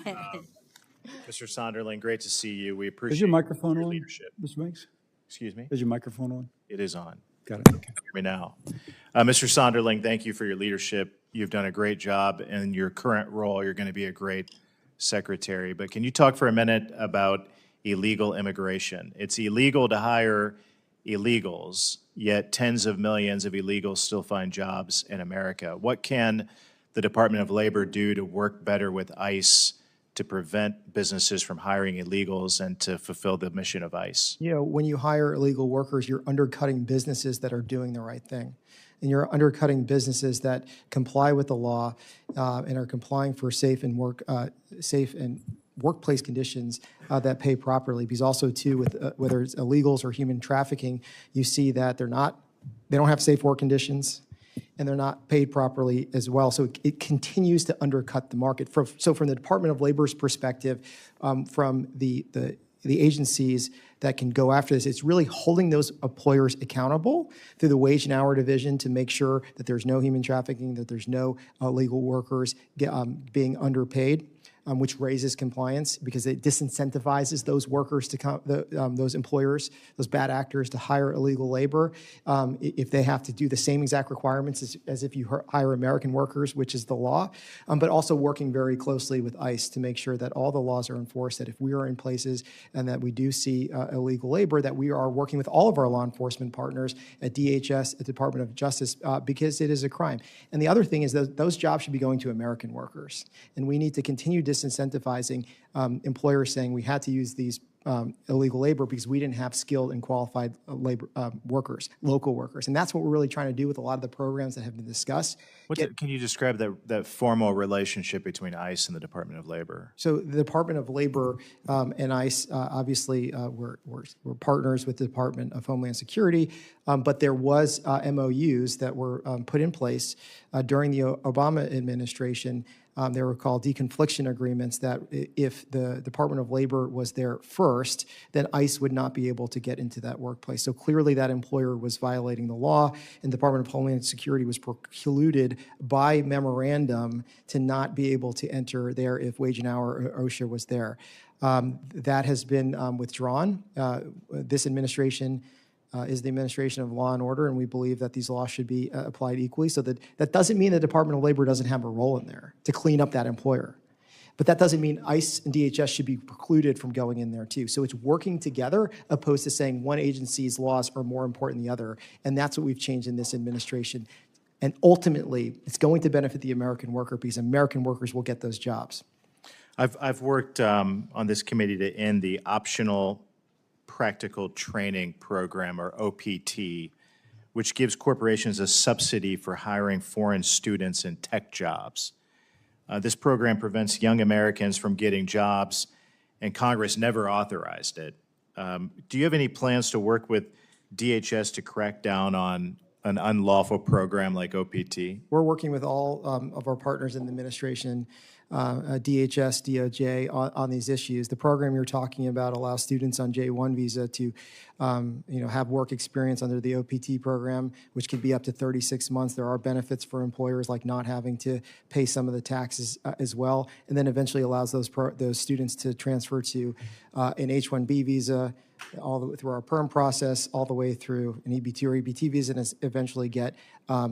Mr. Sonderling, great to see you. We appreciate Is your microphone on, leadership. Mr. Banks? Excuse me? Is your microphone on? It is on. Got it. Can you hear me now? Mr. Sonderling, thank you for your leadership. You've done a great job in your current role. You're going to be a great secretary. But can you talk for a minute about illegal immigration? It's illegal to hire illegals, yet tens of millions of illegals still find jobs in America. What can the Department of Labor do to work better with ICE to prevent businesses from hiring illegals and to fulfill the mission of ICE? You know, when you hire illegal workers, you're undercutting businesses that are doing the right thing. And you're undercutting businesses that comply with the law and are complying for safe and workplace conditions that pay properly. Because also too, with whether it's illegals or human trafficking, you see that they don't have safe work conditions, and they're not paid properly as well. So it continues to undercut the market. So from the Department of Labor's perspective, from the agencies that can go after this, it's really holding those employers accountable through the wage and hour division to make sure that there's no human trafficking, that there's no illegal workers being underpaid. Which raises compliance because it disincentivizes those workers to those employers, those bad actors to hire illegal labor if they have to do the same exact requirements as if you hire American workers, which is the law, but also working very closely with ICE to make sure that all the laws are enforced, that if we are in places and that we do see illegal labor, that we are working with all of our law enforcement partners at DHS, at Department of Justice, because it is a crime. And the other thing is that those jobs should be going to American workers. And we need to continue disincentivizing employers saying we had to use these illegal labor because we didn't have skilled and qualified labor workers, local workers. And that's what we're really trying to do with a lot of the programs that have been discussed. Can you describe that formal relationship between ICE and the Department of Labor? So the Department of Labor and ICE, obviously, we're partners with the Department of Homeland Security, but there was MOUs that were put in place during the Obama administration. They were called deconfliction agreements that if the Department of Labor was there first, then ICE would not be able to get into that workplace. So clearly that employer was violating the law, and the Department of Homeland Security was precluded by memorandum to not be able to enter there if Wage and Hour or OSHA was there. That has been withdrawn. This administration is the administration of law and order, and we believe that these laws should be applied equally. So that doesn't mean the Department of Labor doesn't have a role in there to clean up that employer. But that doesn't mean ICE and DHS should be precluded from going in there too. So it's working together opposed to saying one agency's laws are more important than the other. And that's what we've changed in this administration. And ultimately, it's going to benefit the American worker because American workers will get those jobs. I've worked on this committee to end the optional practical training program, or OPT, which gives corporations a subsidy for hiring foreign students in tech jobs. This program prevents young Americans from getting jobs, and Congress never authorized it. Do you have any plans to work with DHS to crack down on an unlawful program like OPT? We're working with all of our partners in the administration, DHS, DOJ, on these issues. The program you're talking about allows students on J-1 visa to have work experience under the OPT program, which can be up to 36 months. There are benefits for employers like not having to pay some of the taxes as well, and then eventually allows those students to transfer to an H-1B visa, all the way through our PERM process, all the way through an EB2 or EBT visa, and eventually get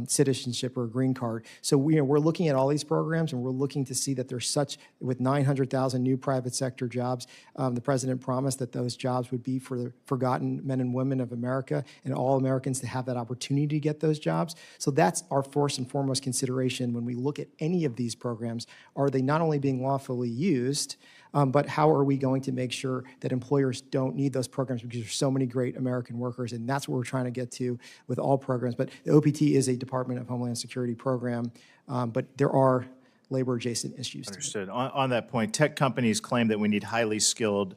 citizenship or a green card. So we're looking at all these programs, and we're looking to see that there's with 900,000 new private sector jobs, the president promised that those jobs would be for the forgotten men and women of America, and all Americans to have that opportunity to get those jobs. So that's our first and foremost consideration when we look at any of these programs. Are they not only being lawfully used, but how are we going to make sure that employers don't need those programs because there's so many great American workers, and that's what we're trying to get to with all programs. But the OPT is a Department of Homeland Security program, but there are labor-adjacent issues. Understood. On that point, tech companies claim that we need highly skilled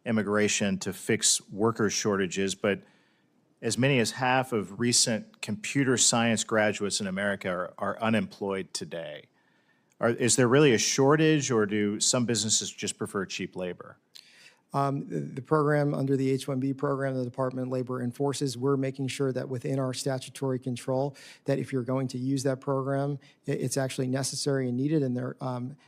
immigration to fix worker shortages, but as many as half of recent computer science graduates in America are unemployed today. Is there really a shortage, or do some businesses just prefer cheap labor? The program, under the H-1B program the Department of Labor enforces, we're making sure that within our statutory control, that if you're going to use that program, it's actually necessary and needed, and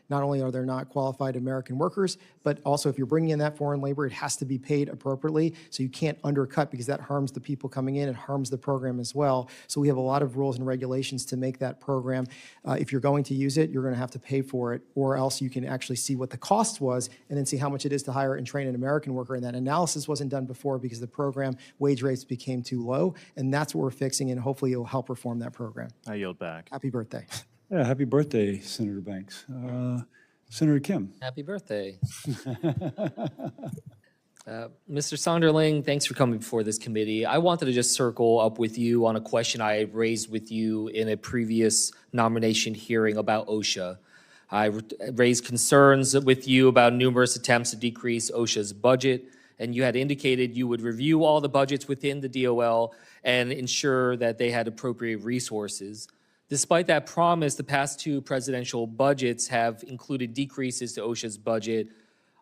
not only are there not qualified American workers, but also if you're bringing in that foreign labor, it has to be paid appropriately, so you can't undercut because that harms the people coming in, it harms the program as well. So we have a lot of rules and regulations to make that program. If you're going to use it, you're going to have to pay for it, or else you can actually see what the cost was and then see how much it is to hire and train an American worker, and that analysis wasn't done before because the program wage rates became too low, and that's what we're fixing, and hopefully it'll help reform that program. I yield back. Happy birthday. Yeah, happy birthday, Senator Banks. Senator Kim. Happy birthday. Mr. Sonderling, thanks for coming before this committee. I wanted to just circle up with you on a question I raised with you in a previous nomination hearing about OSHA. I raised concerns with you about numerous attempts to decrease OSHA's budget, and you had indicated you would review all the budgets within the DOL and ensure that they had appropriate resources. Despite that promise, the past two presidential budgets have included decreases to OSHA's budget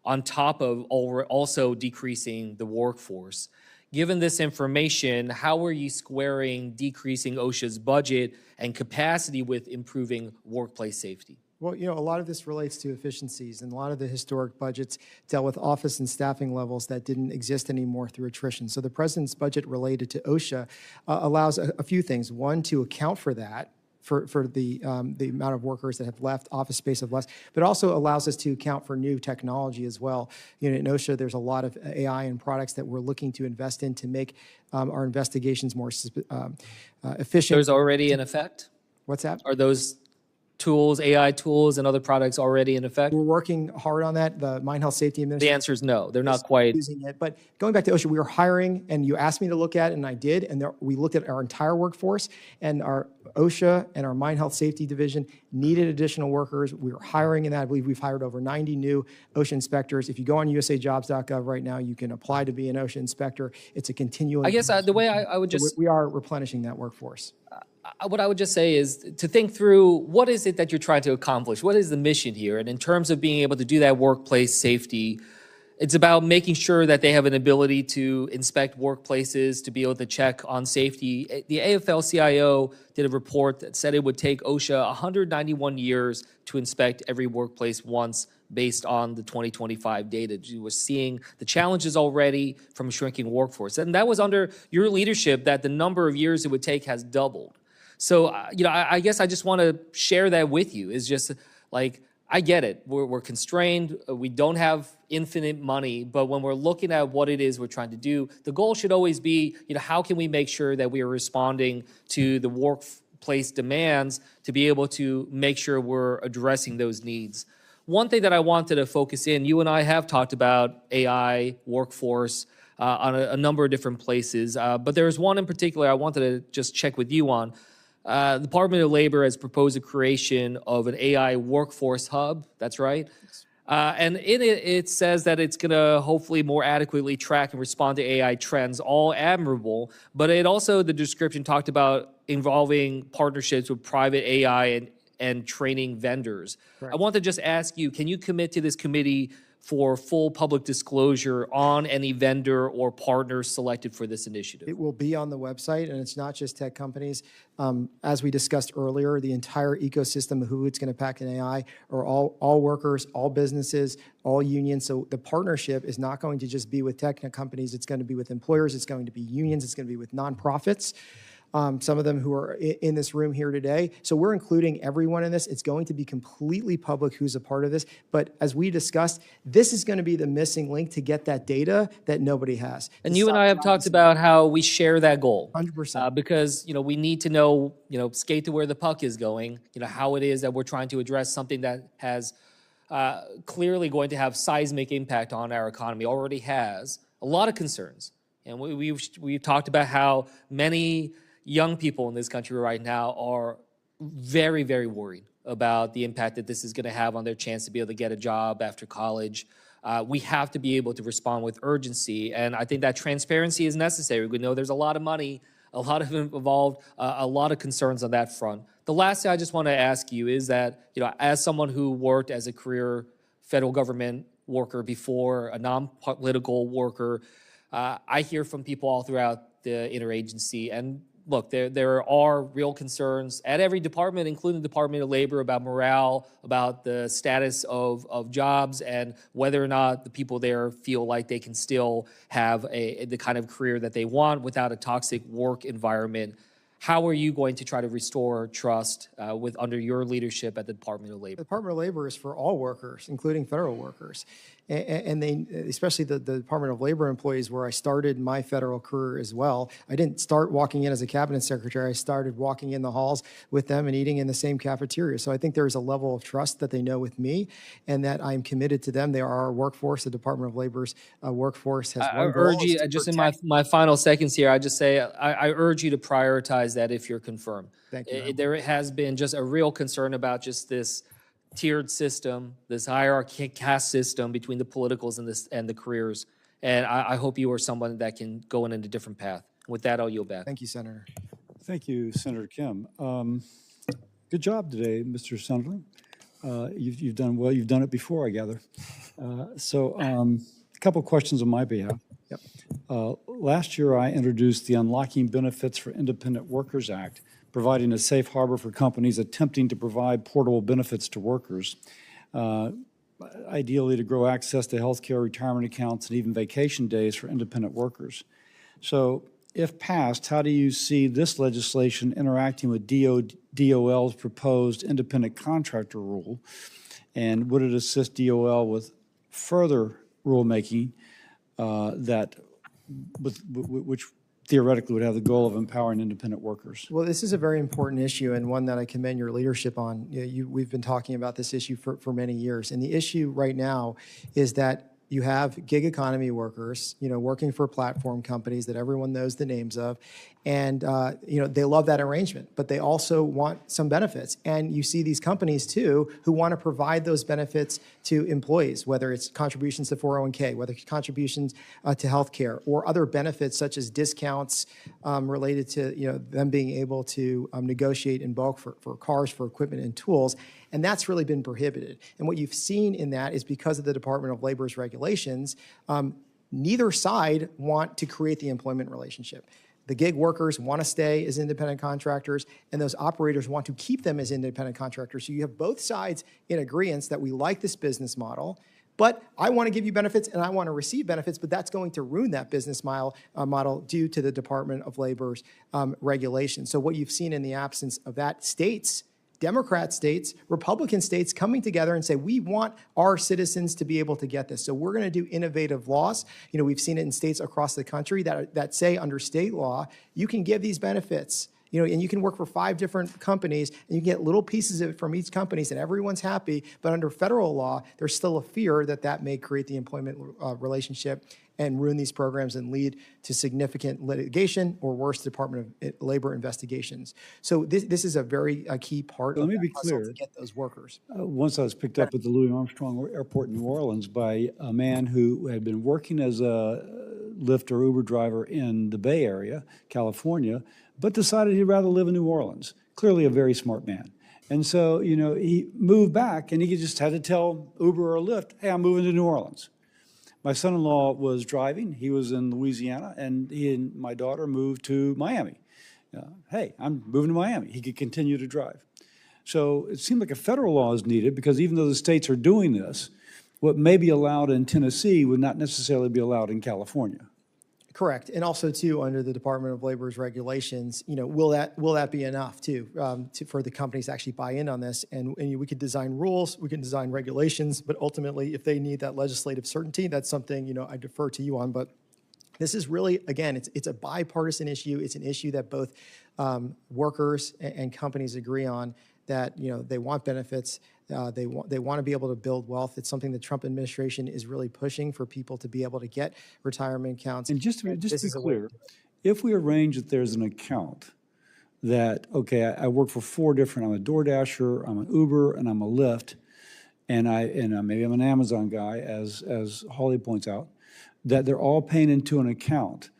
on top of also decreasing the workforce. Given this information, how are you squaring decreasing OSHA's budget and capacity with improving workplace safety? Well, you know, a lot of this relates to efficiencies, and a lot of the historic budgets dealt with office and staffing levels that didn't exist anymore through attrition. So the president's budget related to OSHA allows a few things. One, to account for that, for the amount of workers that have left, office space have less, but also allows us to account for new technology as well. You know, in OSHA, there's a lot of AI and products that we're looking to invest in to make our investigations more efficient. Those already in effect? What's that? Are those tools, AI tools, and other products already in effect? We're working hard on that. The Mine Health Safety Administration. The answer is no. They're not quite using it. But going back to OSHA, we were hiring, and you asked me to look at it, and I did. And we looked at our entire workforce, and our OSHA and our Mine Health Safety Division needed additional workers. We were hiring in that. I believe we've hired over 90 new OSHA inspectors. If you go on usajobs.gov right now, you can apply to be an OSHA inspector. It's a continual. I guess the way I would just. We are replenishing that workforce. What I would just say is to think through what is it that you're trying to accomplish? What is the mission here? And in terms of being able to do that workplace safety, it's about making sure that they have an ability to inspect workplaces, to be able to check on safety. The AFL-CIO did a report that said it would take OSHA 191 years to inspect every workplace once based on the 2025 data. You were seeing the challenges already from a shrinking workforce. And that was under your leadership that the number of years it would take has doubled. So, you know, I guess I just want to share that with you. Is just like, I get it. We're constrained. We don't have infinite money. But when we're looking at what it is we're trying to do, the goal should always be, you know, how can we make sure that we are responding to the workplace demands to be able to make sure we're addressing those needs. One thing that I wanted to focus in, you and I have talked about AI, workforce, on a number of different places. But there's one in particular I wanted to just check with you on. The Department of Labor has proposed a creation of an AI workforce hub. That's right. And in it, it says that it's going to hopefully more adequately track and respond to AI trends, all admirable. But it also, the description talked about involving partnerships with private AI and training vendors. Correct. I want to just ask you, can you commit to this committee for full public disclosure on any vendor or partner selected for this initiative? It will be on the website, and it's not just tech companies. As we discussed earlier, the entire ecosystem of who it's going to pack in AI are all workers, all businesses, all unions. So the partnership is not going to just be with tech companies. It's going to be with employers. It's going to be unions. It's going to be with nonprofits. Some of them who are in this room here today. So we're including everyone in this. It's going to be completely public who's a part of this. But as we discussed, this is going to be the missing link to get that data that nobody has. And you and I have talked about how we share that goal. 100%. Because, you know, we need to know, you know, skate to where the puck is going, you know, how it is that we're trying to address something that has clearly going to have seismic impact on our economy, already has a lot of concerns. And we've talked about how many young people in this country right now are very, very worried about the impact that this is going to have on their chance to be able to get a job after college. We have to be able to respond with urgency, and I think that transparency is necessary. We know there's a lot of money, a lot of involved, a lot of concerns on that front. The last thing I just want to ask you is that, you know, as someone who worked as a career federal government worker before, a non-political worker, I hear from people all throughout the interagency, and look, there are real concerns at every department, including the Department of Labor, about morale, about the status of jobs, and whether or not the people there feel like they can still have the kind of career that they want without a toxic work environment. how are you going to try to restore trust under your leadership at the Department of Labor? The Department of Labor is for all workers, including federal workers. And they, especially the Department of Labor employees, where I started my federal career as well. I didn't start walking in as a cabinet secretary. I started walking in the halls with them and eating in the same cafeteria. So I think there's a level of trust that they know with me and that I'm committed to them. They are our workforce. The Department of Labor's workforce has I one goal, urge is you, to just in protect- my final seconds here, I just say I urge you to prioritize that if you're confirmed. Thank you. There has been just a real concern about just this tiered system, this hierarchy caste system between the politicals and the careers. And I hope you are someone that can go in a different path. With that, I'll yield back. Thank you, Senator. Thank you, Senator Kim. Good job today, Mr. Sonderling. You've done well. You've done it before, I gather. A couple questions on my behalf. Yep. Last year, I introduced the Unlocking Benefits for Independent Workers Act, providing a safe harbor for companies attempting to provide portable benefits to workers, ideally to grow access to health care, retirement accounts, and even vacation days for independent workers. So if passed, how do you see this legislation interacting with DOL's proposed independent contractor rule? And would it assist DOL with further rulemaking which theoretically would have the goal of empowering independent workers? Well, this is a very important issue and one that I commend your leadership on. We've been talking about this issue for many years. And the issue right now is that you have gig economy workers, working for platform companies that everyone knows the names of. And, they love that arrangement, but they also want some benefits. And you see these companies, too, who want to provide those benefits to employees, whether it's contributions to 401k, whether it's contributions to health care, or other benefits such as discounts related to, them being able to negotiate in bulk for cars, for equipment and tools. And that's really been prohibited. And what you've seen in that is because of the Department of Labor's regulations, neither side want to create the employment relationship. The gig workers want to stay as independent contractors, and those operators want to keep them as independent contractors. So you have both sides in agreement that we like this business model, but I want to give you benefits and I want to receive benefits, but that's going to ruin that business model due to the Department of Labor's regulations. So what you've seen in the absence of that, states, Democrat states, Republican states coming together and say, we want our citizens to be able to get this. So we're going to do innovative laws. We've seen it in states across the country that say under state law, you can give these benefits, and you can work for 5 different companies and you get little pieces of it from each company and everyone's happy. But under federal law, there's still a fear that may create the employment relationship and ruin these programs and lead to significant litigation or worse, Department of Labor investigations. So this is a very key part of the puzzle to get those workers. Once I was picked up at the Louis Armstrong Airport in New Orleans by a man who had been working as a Lyft or Uber driver in the Bay Area, California, but decided he'd rather live in New Orleans. Clearly a very smart man. And so, he moved back and he just had to tell Uber or Lyft, hey, I'm moving to New Orleans. My son-in-law was driving. He was in Louisiana, and he and my daughter moved to Miami. Hey, I'm moving to Miami. He could continue to drive. So it seemed like a federal law is needed because even though the states are doing this, what may be allowed in Tennessee would not necessarily be allowed in California. Correct, and also too under the Department of Labor's regulations, will that be enough too for the companies to actually buy in on this? And we could design rules, we can design regulations, but ultimately, if they need that legislative certainty, that's something I defer to you on. But this is really, again, it's a bipartisan issue. It's an issue that both workers and companies agree on. That they want benefits, they want to be able to build wealth. It's something the Trump administration is really pushing for people to be able to get retirement accounts. And just to be clear, if we arrange that there's an account that, okay, I work for 4 different, I'm a DoorDasher, I'm an Uber, and I'm a Lyft, and maybe I'm an Amazon guy, as Holly points out, that they're all paying into an account.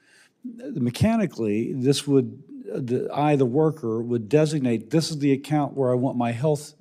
Mechanically, this would. The worker would designate this is the account where I want my health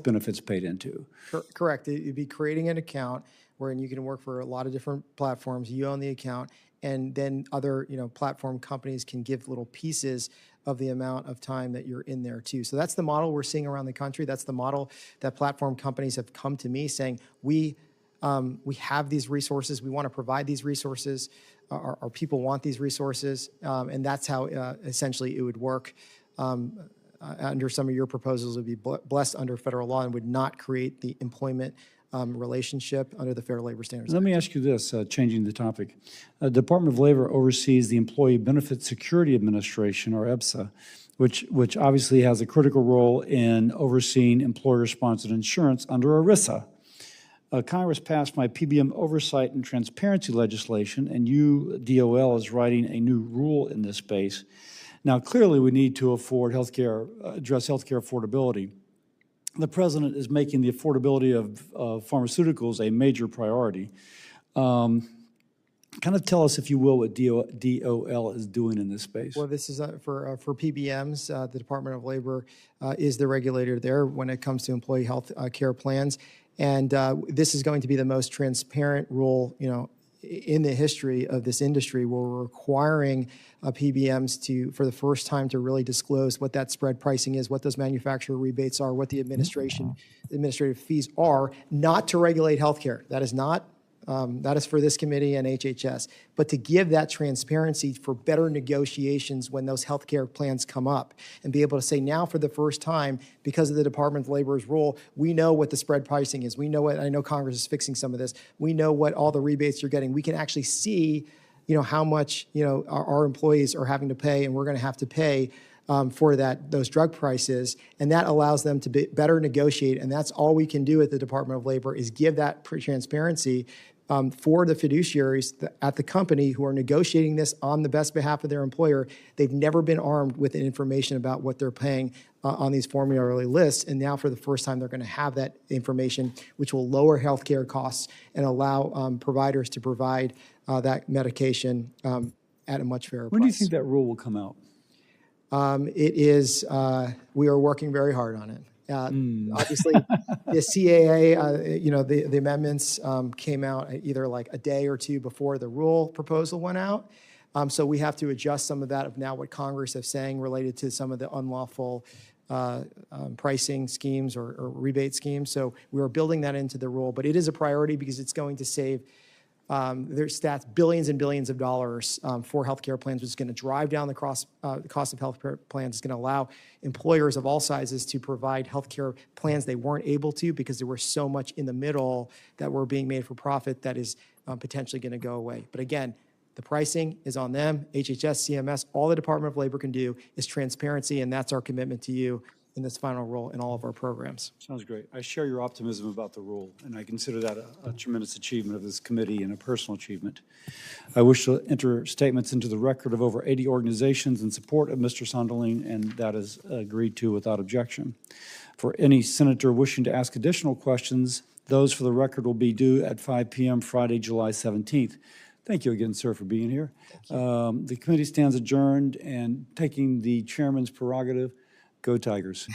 benefits paid into. Correct. You'd be creating an account wherein you can work for a lot of different platforms. You own the account, and then other platform companies can give little pieces of the amount of time that you're in there too. So that's the model we're seeing around the country. That's the model that platform companies have come to me saying we have these resources. We want to provide these resources our people want these resources, and that's how essentially it would work. Under some of your proposals, it would be blessed under federal law and would not create the employment relationship under the Fair Labor Standards Let Act. me ask you this, changing the topic. The Department of Labor oversees the Employee Benefit Security Administration, or EBSA, which obviously has a critical role in overseeing employer-sponsored insurance under ERISA. Congress passed my PBM oversight and transparency legislation, and DOL is writing a new rule in this space. Now, clearly, we need to address healthcare affordability. The president is making the affordability of pharmaceuticals a major priority. Kind of tell us, if you will, what DOL is doing in this space. Well, this is for PBMs. The Department of Labor is the regulator there when it comes to employee health care plans. And this is going to be the most transparent rule, in the history of this industry, where we're requiring PBMs to, for the first time, to really disclose what that spread pricing is, what those manufacturer rebates are, what the administrative fees are, not to regulate healthcare. That is not. That is for this committee and HHS, but to give that transparency for better negotiations when those healthcare plans come up, and be able to say now for the first time, because of the Department of Labor's rule, we know what the spread pricing is. We know what, I know Congress is fixing some of this. We know what all the rebates you're getting. We can actually see, how much, our employees are having to pay, and we're going to have to pay for those drug prices, and that allows them to better negotiate. And that's all we can do at the Department of Labor, is give that transparency for the fiduciaries at the company who are negotiating this on the best behalf of their employer. They've never been armed with information about what they're paying on these formulary lists, and now for the first time they're going to have that information, which will lower healthcare costs and allow providers to provide that medication at a much fairer price. When do you think that rule will come out? We are working very hard on it. Obviously, the CAA, the amendments came out either like a day or two before the rule proposal went out. So we have to adjust some of that of now what Congress is saying related to some of the unlawful pricing schemes or rebate schemes. So we are building that into the rule, but it is a priority because it's going to save their stats billions and billions of dollars for healthcare plans, which is going to drive down the cost of healthcare plans. It's going to allow employers of all sizes to provide healthcare plans they weren't able to because there was so much in the middle that were being made for profit that is potentially going to go away. But again, the pricing is on them. HHS, CMS, all the Department of Labor can do is transparency, and that's our commitment to you in this final rule in all of our programs. Sounds great. I share your optimism about the rule, and I consider that a tremendous achievement of this committee and a personal achievement. I wish to enter statements into the record of over 80 organizations in support of Mr. Sonderling, and that is agreed to without objection. For any senator wishing to ask additional questions, those for the record will be due at 5 p.m. Friday, July 17th. Thank you again, sir, for being here. The committee stands adjourned, and taking the chairman's prerogative, go Tigers.